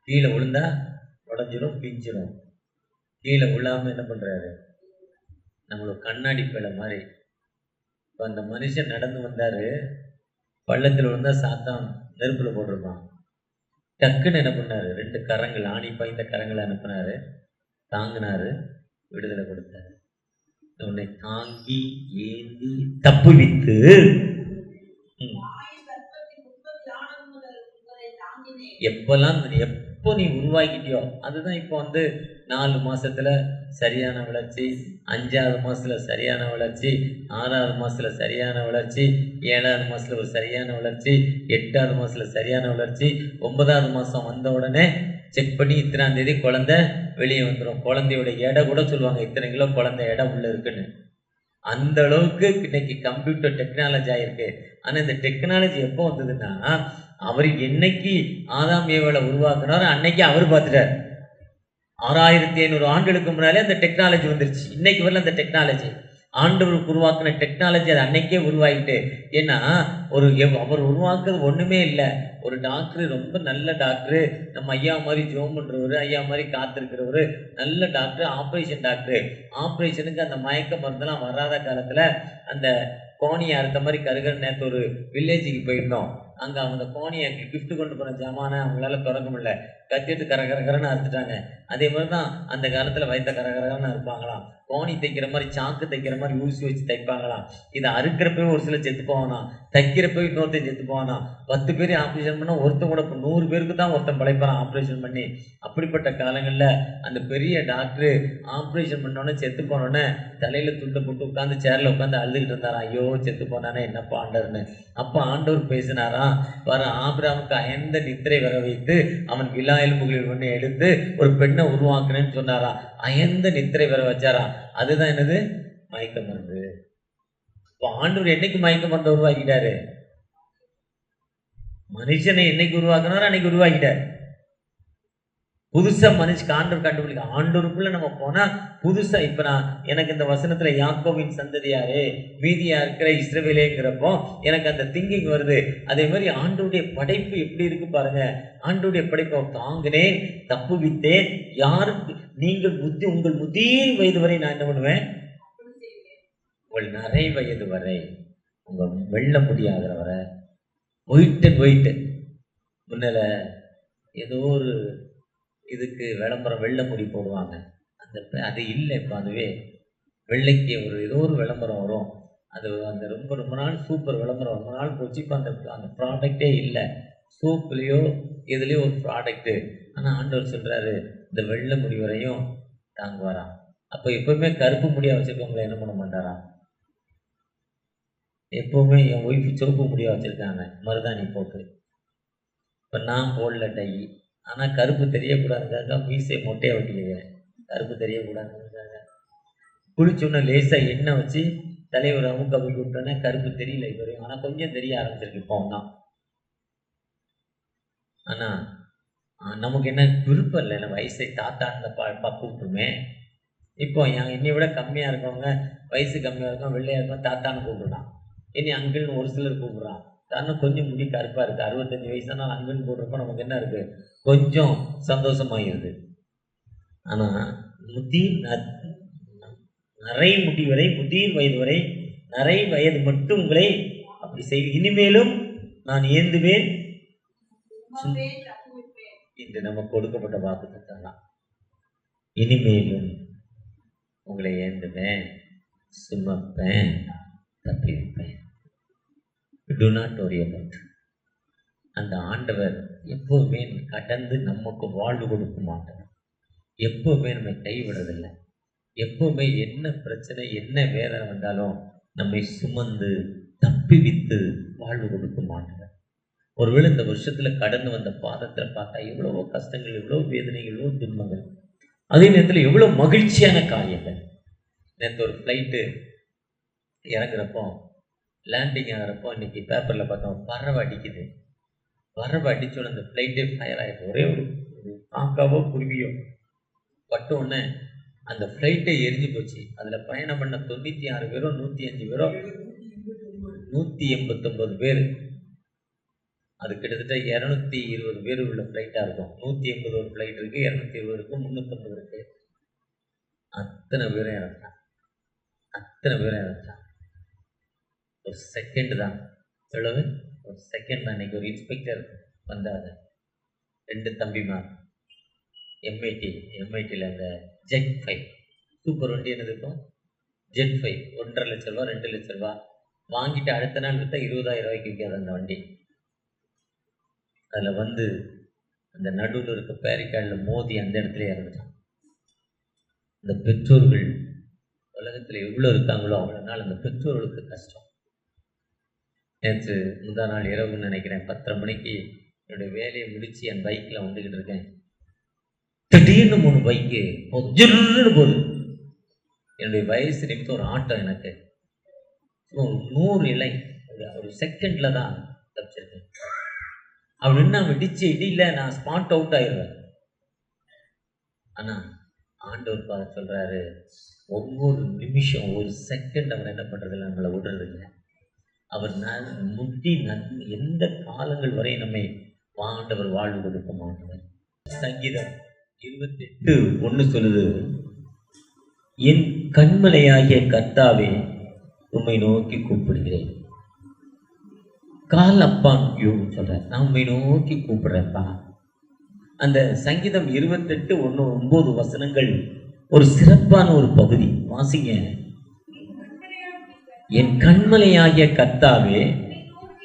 கீழே விழுந்தா உடஞ்சிரும், பிஞ்சிரும். கீழே விழாம என்ன பண்றாரு, நம்மளுக்கு கண்ணாடி பேலை மாதிரி. இப்போ அந்த மனுஷன் நடந்து வந்தாரு, பள்ளத்தில் விழுந்தா சாத்தான் நெருப்புல போட்டிருப்பான். டக்குன்னு என்ன பண்ணாரு, 2 கரங்கள், ஆணி பாய்ந்த கரங்களை அனுப்பினாரு, தாங்கினாரு, விடுதலை கொடுத்தாரு. உன்னை தாங்கி ஏந்தி தப்புவித்து, எப்போ நீ உருவாக்கிட்டியோ அதுதான் இப்போ 4 மாசத்துல சரியான வளர்ச்சி, 5வது மாசத்துல சரியான வளர்ச்சி, 6வது மாசத்துல சரியான வளர்ச்சி, 7வது மாசத்துல ஒரு சரியான வளர்ச்சி, 8வது மாசத்துல சரியான வளர்ச்சி, 9வது மாசம் வந்த உடனே செக் பண்ணி இத்தனாம் தேதி குழந்தை வெளியே வந்துடும். குழந்தையோட எடை கூட சொல்லுவாங்க, இத்தனை கிலோ குழந்தை எடை உள்ள இருக்குன்னு. அந்த அளவுக்கு இன்னைக்கு கம்ப்யூட்டர் டெக்னாலஜி ஆயிருக்கு. ஆனா இந்த டெக்னாலஜி எப்போ வந்ததுன்னா, அவர் என்னைக்கு ஆதாம் ஏவாளை உருவாக்குனாரோ அன்னைக்கு அவர் பார்த்துட்டார். 6500 ஆண்டுகளுக்கு முன்னாலே அந்த டெக்னாலஜி வந்துருச்சு. இன்னைக்கு வரல அந்த டெக்னாலஜி. ஆண்டவருக்கு உருவாக்குன டெக்னாலஜி அது அன்னைக்கே உருவாகிட்டு. ஏன்னா அவர் உருவாக்குறது ஒண்ணுமே இல்லை. ஒரு டாக்டர், ரொம்ப நல்ல டாக்டரு, நம்ம ஐயா மாதிரி ஜோம் பண்றவரு, ஐயா மாதிரி காத்திருக்கிறவரு, நல்ல டாக்டர், ஆப்ரேஷன் டாக்டர். ஆப்ரேஷனுக்கு அந்த மயக்க மருந்தெல்லாம் வராத காலத்துல அந்த கோணியை அறுத்த மாதிரி கருகர். நேற்று ஒரு வில்லேஜுக்கு போயிருந்தோம். அங்கே அவங்க கோணியை கிஃப்ட் கொண்டு போன ஜாமான அவங்களால திறக்க முடியல, கத்திட்டு கரகரன்னு அறுத்துட்டாங்க. அதே மாதிரி தான் அந்த காலத்தில் வைத்த கரகரன்னு அறுப்பாங்களாம். கோணி தைக்கிற மாதிரி, சாக்கு தைக்கிற மாதிரி ஊசி வச்சு தைப்பாங்களாம். இதை அறுக்கிறப்பவே ஒரு சில செத்து போவானாம், தைக்கிறப்பவே இன்னொருத்தன் செத்து போவானாம். 10 பேர் ஆப்ரேஷன் பண்ணால் ஒருத்தன் கூட 100 பேருக்கு தான் ஒருத்தன் பழைப்பான் ஆப்ரேஷன் பண்ணி. அப்படிப்பட்ட காலங்களில் அந்த பெரிய டாக்டரு ஆப்ரேஷன் பண்ணோன்னே செத்து போனோடனே தலையில் துண்டை போட்டு உட்காந்து சேரில் உட்காந்து அழுதுகிட்டு இருந்தாராம். ஐயோ செத்து போனானே என்னப்பா ஆண்டவர்னு. அப்போ ஆண்டவர் பேசினாராம், வர ஆபிரகாமுக்கு அயர்ந்த நித்திரை வர வைத்து அவன் விலா எலும்புகளில் ஒன்று எடுத்து ஒரு பெண்ணை உருவாக்குனேன்னு சொன்னாராம். அயர்ந்த நித்திரை வர வச்சாராம். அதுதான் என்னது, மயக்க மருந்து. இப்போ ஆண்டவர் என்னைக்கு மயக்க மருந்து உருவாக்கிட்டாரு? மனுஷனை என்னைக்கு உருவாக்குனாரோ அன்னைக்கு உருவாக்கிட்டாரு. புதுசா மனுஷன் ஆண்டவர் கண்டுபிடிக்க, ஆண்டவருக்குள்ள நம்ம போனா புதுசா. இப்ப எனக்கு இந்த வசனத்துல யாக்கோபின் சந்ததியாரே, மீதியா இருக்கிற இஸ்ரவேலேங்கிறப்போ எனக்கு அந்த திங்கிங் வருது. அதே மாதிரி ஆண்டவருடைய படைப்பு எப்படி இருக்கு பாருங்க. ஆண்டவருடைய படைப்பை தாங்கினேன், தப்புவித்தேன். யாருக்கு நீங்கள் உங்கள் முதிர் வயது வரை நான் என்ன பண்ணுவேன், உங்கள் நிறை வயது வரை, உங்க வெல்ல முடியாத வரை போயிட்டு முன்னால ஏதோ ஒரு இதுக்கு விளம்பரம், வெள்ளை முடி போடுவாங்க, அது இல்லை இப்போ. அதுவே வெள்ளைக்கு ஏதோ ஒரு விளம்பரம் வரும். அந்த ரொம்ப நாள் சூப்பர் விளம்பரம், ரொம்ப நாள் போச்சு. இப்போ அந்த ப்ராடக்டே இல்லை. சோப்புலேயோ எதுலேயோ ஒரு ப்ராடக்ட்டு. ஆனால் ஆண்டவர் சொல்கிறாரு, இந்த வெள்ளை முடி வரையும் தாங்குவாராம். அப்போ எப்பவுமே கருப்பு முடியாக வச்சுருக்கவங்களை என்ன பண்ண மாட்டாராம், எப்போவுமே என் ஒய்ஃபு சிவப்பு முடியாக வச்சுருக்காங்க மருதாணி போட்டு. இப்போ நான் போடல டை, ஆனால் கருப்பு தெரியக்கூடாதுக்காக மீசை மொட்டையை வெட்டிக்கிறேன். கருப்பு தெரியக்கூடாதுக்காக குளிச்சோன்னே லேசாக எண்ணெய் வச்சு தலைவர் அமுக்க போய் விட்டோன்னே கருப்பு தெரியல இது வரையும், ஆனால் கொஞ்சம் தெரிய ஆரம்பிச்சிருக்கு இப்போ தான். ஆனால் நமக்கு என்ன விருப்பம் இல்லை, நம்ம வயசை தாத்தான்னு கூப்பிட்டுருமே. இப்போ என்னை விட கம்மியாக இருக்கவங்க, வயசு கம்மியாக இருக்கும், வெள்ளையாக இருக்கும், தாத்தான்னு கூப்பிடுறான். இனி அங்கிள்னு ஒரு சிலர் கூப்பிடுறான். காரணம் கொஞ்சம் முடி கருப்பாக இருக்குது. 65 வயசானால் அங்கிள்னு போடுறப்போ நமக்கு என்ன இருக்குது, கொஞ்சம் சந்தோஷமாகிடுது. ஆனால் நிறை முடி வரை, முதிர் வயது வரை, நிறை வயது மட்டும் உங்களை அப்படி செய்து இனிமேலும் நான் ஏந்துவேன் இன்று நமக்கு கொடுக்கப்பட்ட வாக்குத்தத்தம். இனிமேலும் உங்களை ஏந்துவேன், சுமப்பேன், தப்பிப்பேன். Do not worry about. அந்த ஆண்டவர் எப்போவுமே கடந்து நமக்கு வாழ்வு கொடுக்க மாட்டார். எப்போவுமே நம்ம கைவிடுறதில்லை. எப்போவுமே என்ன பிரச்சனை என்ன வேதனை வந்தாலும் நம்மை சுமந்து தப்பிவித்து வாழ்வு கொடுக்க மாட்டார். ஒருவேளை இந்த வருஷத்துல கடந்து வந்த பாதத்தில் பார்த்தா எவ்வளவோ கஷ்டங்கள், எவ்வளோ வேதனைகள், எவ்வளோ துன்பங்கள், அதே நேரத்தில் எவ்வளோ மகிழ்ச்சியான காரியங்கள். நேற்று ஒரு ஃப்ளைட்டு இறங்குறப்போ, லேண்டிங் ஆகிறப்போ, இன்னைக்கு பேப்பரில் பார்த்தோம் பறவை அடிக்குது. பறவை அடிச்சோன்னு அந்த ஃப்ளைட்டே ஃபயர் ஆகிடும். ஒரே ஒரு காக்காவோ குருவியோ பட்ட உடனே அந்த ஃப்ளைட்டே எரிஞ்சு போச்சு. அதில் பயணம் பண்ண 96 பேரோ 105 பேரோ 189 பேர், அது கிட்டத்தட்ட 220 பேர் உள்ள ஃப்ளைட்டாக இருக்கும். 180 ஒரு ஃப்ளைட் இருக்குது, 220 இருக்குது, 350 இருக்குது. அத்தனை பேரும் இறந்துட்டான். ஒரு செகண்ட் தான், எவ்வளவு ஒரு செகண்ட் தான். இன்னைக்கு ஒரு இன்ஸ்பெக்டர் வந்தார், 2 தம்பிமார், எம்ஐடியில் அந்த ஜெட் 5 சூப்பர் வண்டி என்னது இருக்கும், ஜெட் 5 1.5 லட்ச ரூபா 2 லட்ச ரூபா வாங்கிட்டு அடுத்த நாள் விற்றா 20,000 ரூபாய்க்கு விற்காது அந்த வண்டி. அதில் வந்து அந்த நடுவில் இருக்க பேரிக்காடில் மோதி அந்த இடத்துல இறந்துட்டான். இந்த பெற்றோர்கள் உலகத்தில் எவ்வளோ இருக்காங்களோ அவ்வளோ நாள் அந்த பெற்றோர்களுக்கு கஷ்டம். நேற்று முந்தா நாள் இரவுன்னு நினைக்கிறேன், 10:30 மணிக்கு என்னுடைய வேலையை முடித்து என் பைக்கில் வந்துக்கிட்டு இருக்கேன். திடீர்னு 3 பைக்கு ஜில்லுன்னு போகுது. என்னுடைய வயசு நிமித்தம் ஒரு ஆட்டம், எனக்கு 100 இலை ஒரு செகண்டில் தான் தப்பிச்சிருக்கேன். அப்படின்னு நான் வெடிச்சு இடியில் நான் ஸ்பாட் அவுட் ஆயிடுவேன். ஆனால் ஆண்டவர் பார்த்து சொல்கிறாரு, ஒவ்வொரு நிமிஷம் ஒரு செகண்ட் அவர் என்ன பண்ணுறதில்ல, நம்மளை விடுறதில்லை. அவர் முட்டி எந்த காலங்கள் வரை நம்மை ஆண்டவர் வாழ்வு கொடுக்க மாட்டார். சங்கீதம் 28:1 சொல்லுது, என் கண்மலையாகிய கர்த்தாவே உம்மை நோக்கி கூப்பிடுகிறேன். கால் அப்பான் யூ சொல்ற, நான் உண்மை நோக்கி கூப்பிடுறேன்ப்பா. அந்த சங்கீதம் 28:1-9 வசனங்கள் ஒரு சிறப்பான ஒரு பகுதி. வாசிங்க. என் கண்மலையாகிய கர்த்தாவே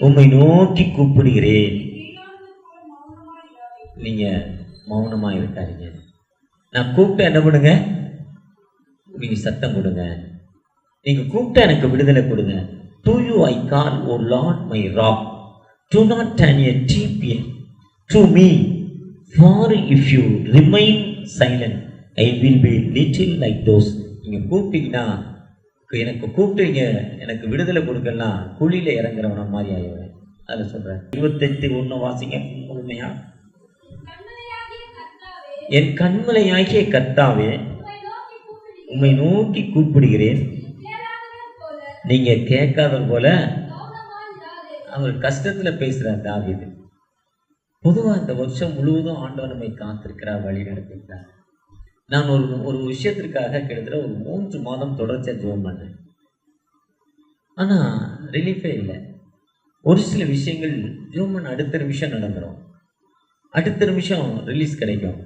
உம்மை நோக்கி கூப்பிடுகிறேன். நீங்க மௌனமா இருக்காதீங்க. நான் கூப்பிட்டு என்ன பண்ணுங்க, நீங்க சத்தம் கொடுங்க. நீங்க கூப்பிட்டு எனக்கு விடுதலை கொடுங்க. To you I call, O Lord my rock. Do not turn a deaf ear to me, for if you remain silent, I will be little like those. நீங்க கூப்பிட்டீங்கன்னா, எனக்கு கூப்பிட்டீங்க எனக்கு விடுதலை கொடுக்கலாம், குழியில இறங்குறவன மாதிரி ஆயிடுவேன். அதை சொல்றேன். 28:1 வாசிங்க முழுமையா. என் கண்மலையாகிய கர்த்தாவே உம்மை நோக்கி கூப்பிடுகிறேன். நீங்க கேட்காத போல அவர் கஷ்டத்துல பேசுறார் தாவீது. பொதுவா இந்த வருஷம் முழுவதும் ஆண்டவர் நம்மை காத்திருக்கிறார், வழி நடத்திக்கிறார். நான் ஒரு விஷயத்திற்காக கிட்டத்தட்ட ஒரு 3 மாதம் தொடர்ச்சியா ஜெபம் பண்ணேன். ஆனா ரிலீஃபே இல்லை. ஒரு சில விஷயங்கள் ஜெபம் பண்ண அடுத்த நிமிஷம் நடந்துடும், அடுத்த நிமிஷம் ரிலீஸ் கிடைக்கும்.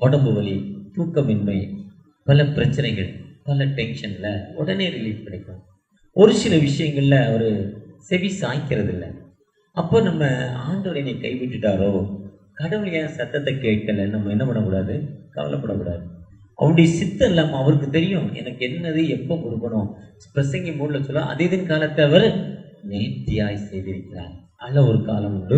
உடம்பு வலி, தூக்கமின்மை, பல பிரச்சனைகள், பல டென்ஷனில் உடனே ரிலீஃப் கிடைக்கும். ஒரு சில விஷயங்களில் அவர் செவி சாய்க்கிறது இல்லை. அப்போ நம்ம ஆண்டவர் என்னை கைவிட்டுட்டாரோ, கடவுள் ஏன் சத்தத்தை கேட்கல, நம்ம என்ன பண்ணக்கூடாது, கவலைப்படக்கூடாது. அவருடைய சித்தம் இல்லாமல் அவருக்கு தெரியும் எனக்கு என்னது எப்போ கொடுக்கணும். பிரசங்கி மூணில் சொல்ல அதேதின் காலத்தை அவர் நேர்த்தியாய் செய்திருக்கிறார். அல்ல ஒரு காலம் உண்டு,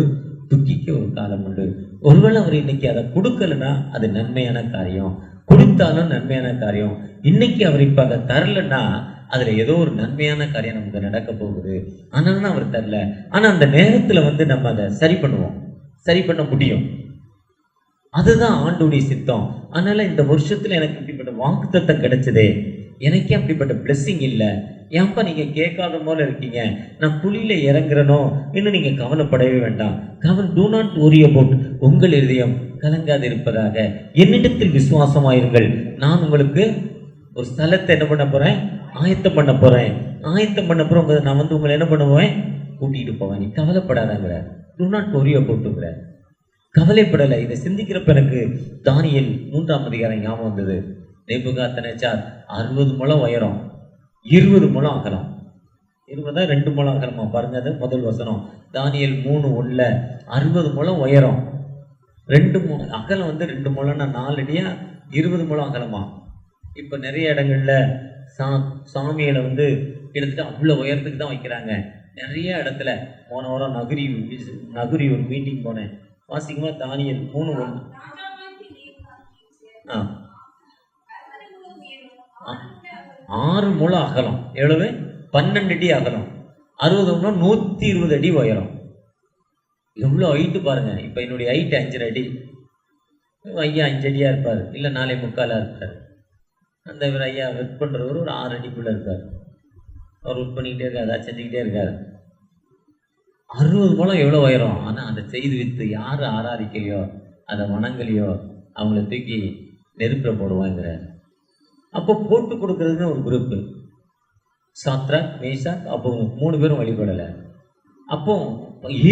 துக்கிக்க ஒரு காலம் உண்டு. ஒருவேளை அவர் இன்னைக்கு அதை கொடுக்கலன்னா அது நன்மையான காரியம், கொடுத்தாலும் நன்மையான காரியம். இன்னைக்கு அவர் இப்ப அதை தரலன்னா அதுல ஏதோ ஒரு நன்மையான காரியம் நமக்கு நடக்க போகுது. ஆனாலும் அவர் தரல. ஆனா அந்த நேரத்துல நம்ம அதை சரி பண்ணுவோம், சரி பண்ண முடியும். அதுதான் ஆண்டோடைய சித்தம். அதனால இந்த வருஷத்துல எனக்கு இப்படிப்பட்ட வாக்குத்தத்தம் கிடைச்சதே, எனக்கே அப்படிப்பட்ட பிளெஸிங் இல்லை. ஏன்பா நீங்க கேட்காத போல இருக்கீங்க, நான் குழியில இறங்குறனோ இன்னும் நீங்க கவலைப்படவே வேண்டாம். Do not worry about. உங்கள் இதயம் கலங்காது இருப்பதாக என்னிடத்தில் விசுவாசமாயிருங்கள். நான் உங்களுக்கு ஒரு ஸ்தலத்தை என்ன பண்ண போறேன், ஆயத்தம் பண்ண போறேன். ஆயத்தம் பண்ண போறோம் நான் உங்களை என்ன பண்ணுவேன், கூட்டிகிட்டு போவேன். நீ கவலைப்படாதங்கிற. டூ நாட் worry aboutங்கிற. கவலைப்படலை. இதை சிந்திக்கிறப்ப எனக்கு தானியேல் 3ஆம் அதிகாரம் ஞாபகம் வந்தது. நேபுகாத்நேச்சார் 60 முழம் உயரம், 20 முழம் அகலம். 2 முழம் அகலமா பாருங்க, அது முதல் வசனம். தானியேல் 3:1 60 முழம் உயரம், 2 அகலம் 2 முழம்னா 4 அடியா, 20 முழம் அகலமா. இப்போ நிறைய இடங்கள்ல சாமியில கிட்டத்தட்ட அவ்வளோ உயரத்துக்கு தான் வைக்கிறாங்க. நிறைய இடத்துல போன வாரம் நகுரி ஒரு மீட்டிங் போனேன். வாசிக்குமா தானியேல் 3:1. 6 முழம் அகலம், எவ்வளவு 12 அடி அகலம், 60 முழம் 120 அடி உயரம். எவ்வளோ ஹைட்டு பாருங்க. இப்போ என்னுடைய ஹைட்டு 5 அடி. ஐயா 5 அடியா இருப்பார், இல்லை 4.75 இருப்பார். அந்த இவர் ஐயா ஒர்க் பண்ணுறவர் ஒரு 6 அடிக்குள்ளே இருக்கார். அவர் ஒர்க் பண்ணிக்கிட்டே இருக்கார், அதை செஞ்சுக்கிட்டே இருக்கார். 60 முழம் எவ்வளோ உயரம். ஆனால் அதை செய்து வித்து யார் ஆராதிக்கலையோ, அதை வணங்கலையோ அவங்கள தூக்கி நெருப்பில் போடுவாங்கிறார். அப்போ போட்டு கொடுக்கறதுன்னு ஒரு குரூப்பு, சாத்ராக் மேஷாக், அப்போ 3 பேரும் வழிபடலை. அப்போ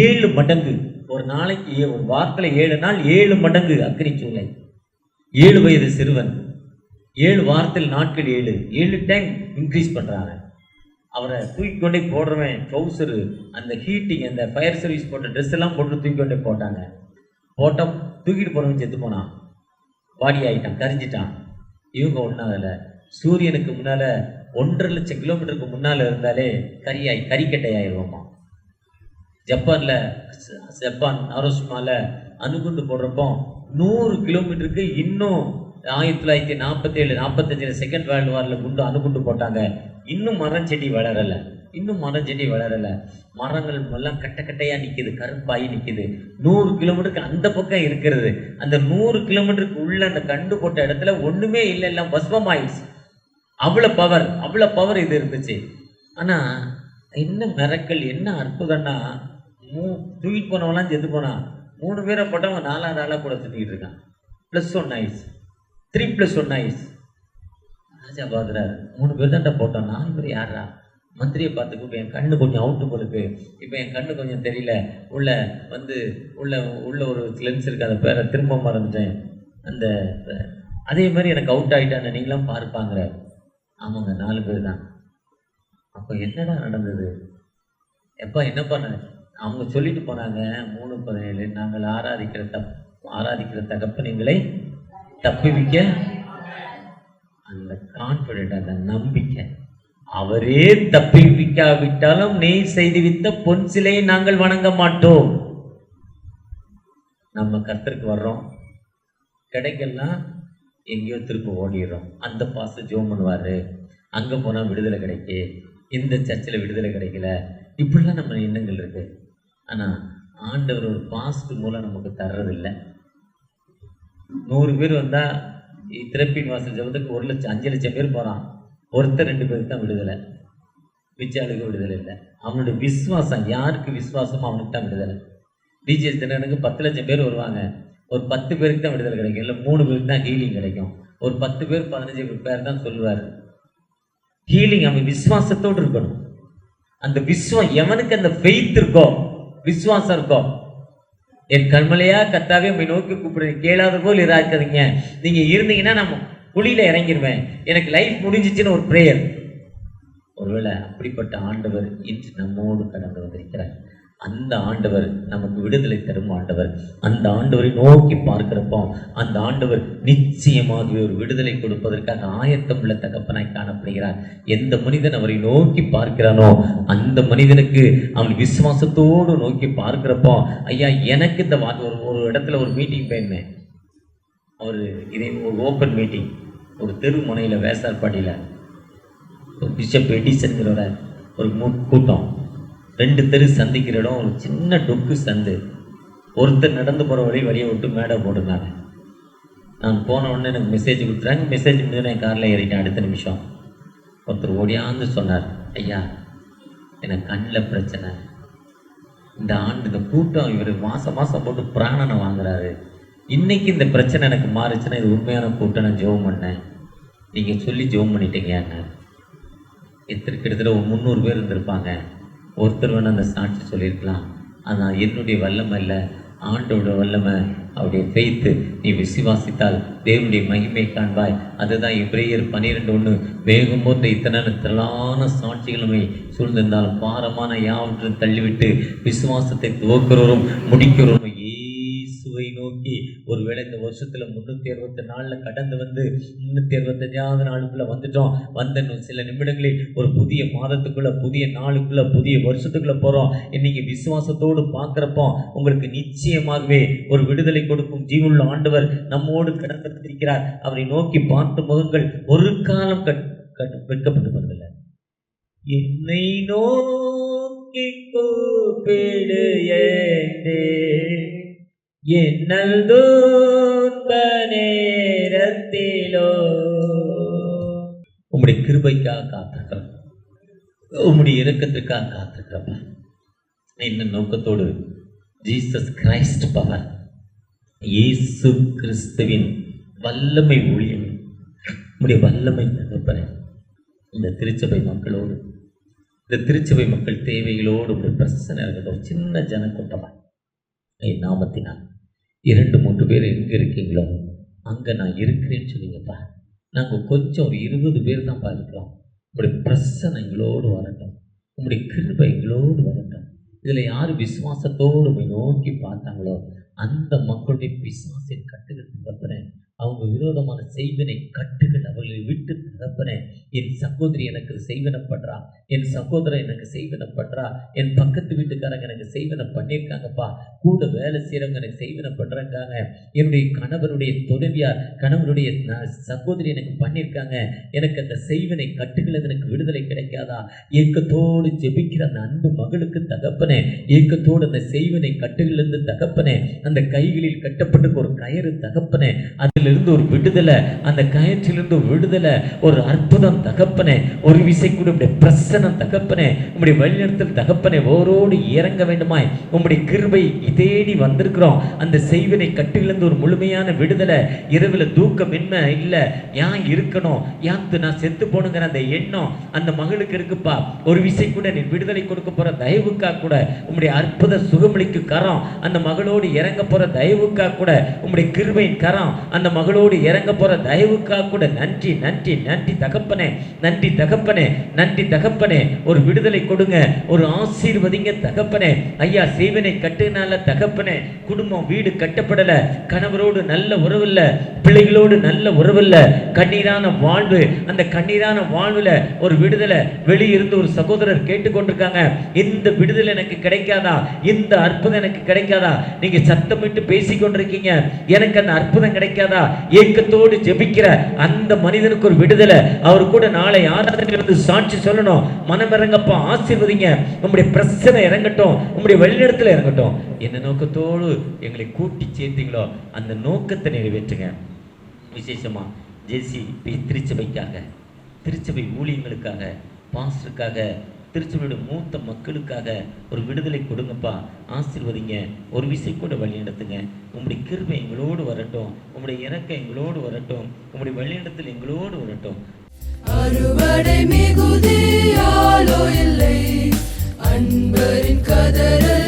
7 மடங்கு ஒரு நாளைக்கு, ஒரு வாரத்தில் 7 நாள் 7 மடங்கு அக்னி சூளை. 7 வயது சிறுவன், 7 வாரத்தில் நாட்கள் 7 டைம் இன்க்ரீஸ் பண்ணுறாங்க. அவரை தூக்கி கொண்டே போடுறவன் ட்ரௌசரு, அந்த ஹீட்டிங், அந்த ஃபயர் சர்வீஸ் போட்ட ட்ரெஸ் எல்லாம் போட்டு தூக்கி கொண்டே போட்டாங்க. போட்டால் தூக்கிட்டு போனவன் செத்து போனான், பாடி ஆகிட்டான், கரிஞ்சிட்டான். இவங்க ஒன்றாகலை. சூரியனுக்கு முன்னால் 1.5 லட்சம் கிலோமீட்டருக்கு முன்னால் இருந்தாலே கறிக்கட்டை ஆயிடுவோமா. ஜப்பான் ஹிரோஷிமால அணுகுண்டு போடுறப்போ 100 கிலோமீட்டருக்கு இன்னும் 1947-45 செகண்ட் வேர்ல்டு வாரில் அணுகுண்டு போட்டாங்க. இன்னும் மரம் செடி வளரலை. மரங்கள் எல்லாம் கட்டையாக நிற்கிது, கருப்பாகி நிற்கிது. 100 கிலோமீட்டருக்கு அந்த பக்கம் இருக்கிறது. அந்த 100 கிலோமீட்டருக்கு உள்ள அந்த கண்டு போட்ட இடத்துல ஒன்றுமே இல்லை, எல்லாம் பஸ்வமாயிடுச்சு. அவ்வளோ பவர் இது இருந்துச்சு. ஆனால் என்ன மிரக்கல், என்ன அற்புதம்னா, தூக்கிட்டு போனவங்களாம் செத்து போனான். 3 பேரை போட்டவங்க 4ஆவது ஆளாக கூட சுற்றிக்கிட்டு இருக்கான். +1 ஆயிடுச்சு, 3+1 ஆயிடுச்சு. ராஜா பாக்குறாரு, 3 பேர் தான்டா போட்டோம், 4 பேர் யாரா? மந்திரியை பார்த்துக்கிட்டு என் கண்ணு கொஞ்சம் அவுட்டு போலுக்கு, இப்போ என் கண்ணு கொஞ்சம் தெரியல, உள்ள ஒரு லென்ஸ் இருக்கு, அந்த பேரை திரும்ப மறந்துட்டேன். அதே மாதிரி எனக்கு அவுட் ஆகிட்டான்னு நீங்களாம் பார்ப்பாங்கிற. ஆமாங்க, 4 பேர் தான். அப்போ என்னடா நடந்தது? எப்போ என்ன பண்ண? அவங்க சொல்லிட்டு போனாங்க 3:17, நாங்கள் ஆராதிக்கிற தகப்பனை தப்புவிக்க. அந்த கான்ஃபிடென்ட், அந்த நம்பிக்கை, அவரே தப்பிவிக்காவிட்டாலும் நீ செய்துவித்த பொன் சிலையை நாங்கள் வணங்க மாட்டோம். நம்ம கர்த்தருக்கு வர்றோம், கிடைக்கலாம், எங்கேயோ திருப்பி ஓடிடுறோம். அந்த பாஸ்டர் ஜோம் பண்ணுவாரு, அங்கே போனால் விடுதலை கிடைக்கு, இந்த சர்ச்சில் விடுதலை கிடைக்கல, இப்படிலாம் நம்ம எண்ணங்கள் இருக்கு. ஆனால் ஆண்டவர் ஒரு பாஸ்ட் மூலம் நமக்கு தர்றதில்லை. 100 பேர் வந்தால் திறப்பின் வாசல் ஜபத்துக்கு 5 லட்சம் பேர் போகிறான், ஒருத்தர் 2 பேருக்கு தான் விடுதலை, பிச்சாளுக்கு விடுதலை இல்லை. அவனுடைய விசுவாசம், யாருக்கு விசுவாசமோ அவனுக்கு தான் விடுதலை. டிஜிஎஸ் தினனுக்கு 10 லட்சம் பேர் வருவாங்க, ஒரு 10 பேருக்கு தான் விடுதலை கிடைக்கும், இல்லை 3 பேருக்கு தான் ஹீலிங் கிடைக்கும். ஒரு 10 பேர் 15 பேர் தான் சொல்லுவார் ஹீலிங். அவன் விசுவாசத்தோடு இருக்கணும். அந்த எவனுக்கு அந்த ஃபெய்த் இருக்கோ, விசுவாசம் இருக்கோ, என் கண்மலையா கத்தாவே உண்மை நோக்கி கூப்பிடுறேன், கேளாத போல் இராக்காதீங்க. நீங்க இருந்தீங்கன்னா நம்ம குழியில இறங்கிடுவேன், எனக்கு லைஃப் முடிஞ்சிச்சுன்னு ஒரு பிரேயர். ஒருவேளை அப்படிப்பட்ட ஆண்டவர் இன்று நம்மோடு கடந்து வந்திருக்கிறார். அந்த ஆண்டவர் நமக்கு விடுதலை தரும் ஆண்டவர். அந்த ஆண்டவரை நோக்கி பார்க்கிறப்போ அந்த ஆண்டவர் நிச்சயமாகவே ஒரு விடுதலை கொடுப்பதற்காக ஆயத்தம் உள்ள தகப்பனாய் காணப்படுகிறார். எந்த மனிதன் அவரை நோக்கி பார்க்கிறானோ அந்த மனிதனுக்கு அவன் விசுவாசத்தோடு நோக்கி பார்க்கிறப்போ, ஐயா எனக்கு இந்த ஒரு இடத்துல ஒரு மீட்டிங் போயிருந்தேன். இதே ஒரு ஓப்பன் மீட்டிங், ஒரு தெரு முனையில் வேசார்பாடியில் பிஷப் எடிசன்கிறவர ஒரு கூட்டம், 2 தெரு சந்திக்கிற இடம், ஒரு சின்ன டொக்கு சந்து. ஒருத்தர் நடந்து போகிற வழியை விட்டு மேடை போட்டுருந்தாங்க. நான் போன உடனே எனக்கு மெசேஜ் கொடுத்துறாங்க. மெசேஜ் முடிஞ்சு என் காரில் ஏறிட்டேன். அடுத்த நிமிஷம் ஒருத்தர் ஓடியாந்து சொன்னார், ஐயா எனக்கு கண்ணில் பிரச்சனை, இந்த ஆண்டு இந்த கூட்டம் இவர் மாதம் போட்டு பிராணனை வாங்குறாரு, இன்னைக்கு இந்த பிரச்சனை எனக்கு மாறுச்சுன்னா இது உண்மையான கூட்டம், நான் ஜெபம் பண்ணேன், நீங்கள் சொல்லி ஜெபம் பண்ணிட்டீங்க. கிட்டத்தட்ட ஒரு 300 பேர் இருந்திருப்பாங்க. ஒருத்தர் வேணால் அந்த சாட்சி சொல்லியிருக்கலாம். ஆனால் என்னுடைய வல்லமை இல்லை, ஆண்டோட வல்லமை, அவருடைய ஃபெய்த்து. நீ விசுவாசித்தால் தேவனுடைய மகிமை காண்பாய். அதுதான் எபிரேயர் 12:1. வேகம் போன்ற இத்தனை திரளான சாட்சிகளுமே சூழ்ந்திருந்தாலும் பாரமான யாவற்றையும் தள்ளிவிட்டு விசுவாசத்தை துவக்கிறோரும் முடிக்கிறோரும் இயேசுவை நோக்கி. ஒருவேளை இந்த வருஷத்துல 364 கடந்து வந்து 365வது நாளுக்குள்ள வந்துட்டோம். வந்த சில நிமிடங்களில் ஒரு புதிய மாதத்துக்குள்ள, புதிய நாளுக்குள்ள, புதிய வருஷத்துக்குள்ள போறோம். இன்னைக்கு விசுவாசத்தோடு பார்க்கிறப்போ உங்களுக்கு நிச்சயமாகவே ஒரு விடுதலை கொடுக்கும் ஜீவனுள்ள ஆண்டவர் நம்மோடு கடந்திருக்கிறார். அவரை நோக்கி பார்த்த முகங்கள் ஒரு காலம் வெட்கப்பட்டு வருதில்லை. என்னை நோக்கி கூப்பிடு என்னல் துன்ப நேரத்திலோ. உம்முடைய கிருபைக்காக காத்திருக்கிறோம், உம்முடைய இரக்கத்திற்காக காத்திருக்கிறோம். என்ன நோக்கத்தோடு? ஜீசஸ் கிரைஸ்ட் பவர், இயேசு கிறிஸ்துவின் வல்லமை ஊழியம், உம்முடைய வல்லமை தகப்பனே. இந்த திருச்சபை மக்களோடு, இந்த திருச்சபை மக்கள் தேவைகளோடு உடைய பிரச்சனை இருக்கிற ஒரு சின்ன ஜனக்கூட்டமா என் நாமத்தினால் 2-3 பேர் எங்கே இருக்கீங்களோ அங்கே நான் இருக்கிறேன்னு சொல்லுங்கப்பா. நாங்கள் கொஞ்சம் ஒரு 20 பேர் தான்ப்பா இருக்கிறோம். உங்களுடைய பிரச்சனை எங்களோடு வரட்டும், உங்களுடைய கிருபை எங்களோடு வரட்டும். இதில் யார் விசுவாசத்தோடு நோக்கி பார்த்தாங்களோ அந்த மக்களுடைய விசுவாசின் கட்டுகள் தகப்பனேன், அவங்க விரோதமான செய்வினை கட்டுகள் அவர்களை விட்டு தகப்பனேன். என் சகோதரி எனக்கு செய்வனப்படுறா, என் சகோதரன் எனக்கு செய்வனப்படுறா, என் பக்கத்து வீட்டுக்காரங்க எனக்கு செய்வனை பண்ணியிருக்காங்கப்பா, கூட வேலை செய்கிறவங்க எனக்கு செய்வனப்படுறாங்க, என்னுடைய கணவருடைய துறவியார் கணவருடைய சகோதரி எனக்கு பண்ணியிருக்காங்க, எனக்கு அந்த செய்வனை கட்டுகள் எனக்கு விடுதலை கிடைக்காதா? ஏக்கத்தோடு ஜெபிக்கிற அந்த அன்பு மகளுக்கு தகப்பனே, ஏக்கத்தோடு அந்த செய்வனை கட்டுகளிலிருந்து தகப்பனே, அந்த கைகளில் கட்டப்பட்டு ஒரு கயிறு தகப்பனே, அதிலிருந்து ஒரு விடுதலை, அந்த கயிற்றிலிருந்து ஒரு விடுதலை, ஒரு அற்புதம் தகப்பனே. ஒரு விசை கூட உடைய பிரசன்னம் தகப்பனே, உம்முடைய வழிநடத்தல் தகப்பனே ஓரோடு இறங்க வேண்டுமாய் உம்முடைய கிருபை தேடி வந்திருக்கிறோம். அந்த செய்வினை கட்டுகளிலிருந்து ஒரு முழுமையான விடுதலை. இரவில் தூக்கமின்மை இல்லை, ஏன் இருக்கணும், யாத்து நான் செத்து போனுங்கிற அந்த எண்ணம் அந்த மகளுக்கு இருக்குப்பா. ஒரு விசை கூட நீ விடுதலை கொடுக்க போற தயவுக்கா கூட உம்முடைய அற்புத சுகமளிக்கு கரம் அந்த மகளோடு இறங்க போற தயவுக்கா கூட உம்முடைய கிருபையின் கரம் அந்த மகளோடு இறங்க போற தயவுக்கா கூட நன்றி நன்றி நன்றி தகப்பனே, நன்றி தகப்பனே, நன்றி தகப்பனே. ஒரு விடுதலை கொடுங்க, ஒரு ஆசீர்வதிங்க தகப்பனே. ஐயா செய்வனை கட்டுனால தகப்பனே குடும்பம் வீடு கட்டப்படல, கணவரோடு நல்ல உறவு இல்ல, பிள்ளைகளோடு நல்ல உறவு இல்ல, கண்ணீரான வாழ்வு. அந்த கண்ணீரான வாழ்வுல ஒரு விடுதலை. வெளியிருந்து ஒரு சகோதரர் கேட்டுக்கொண்டிருக்காங்க, இந்த விடுதலை எனக்கு கிடைக்காதா, இந்த அற்புதம் எனக்கு கிடைக்காதா? நீங்க சத்தமிட்டு பேசிக்கொண்டிருக்கீங்க, எனக்கு அந்த அற்புதம் கிடைக்காதா? ஏக்கத்தோடு ஜெபிக்கிற அந்த மனிதனுக்கு ஒரு விடுதலை. அவர் கூட நாளை ஆராதனையிலிருந்து சாட்சி சொல்லணும். மனமிறங்கப்பா, ஆசீர்வதிங்க, உங்களுடைய பிரச்சனை இறங்கட்டும், உங்களுடைய வழிநடத்துல இறங்கட்டும். என்ன நோக்கத்தோடு எங்களை கூட்டி சேர்த்தீங்களோ அந்த நோக்கத்தை நிறைவேற்றுங்க. விசேஷமா ஜேசி திருச்சபைக்காக, திருச்சபை ஊழியர்களுக்காக, பாஸ்டருக்காக, திருச்சபையோட மூத்த மக்களுக்காக ஒரு விடுதலை கொடுங்கப்பா. ஆசீர்வதிங்க, ஒரு விசை கூட வழி நடத்துங்க. உங்களுடைய கிருபை எங்களோடு வரட்டும், உங்களுடைய இறக்கம் எங்களோடு வரட்டும், உங்களுடைய வழிநடத்தல் எங்களோடு வரட்டும். அறுவடை மிகுதியாலோ இல்லை, அன்பரின் கதறல்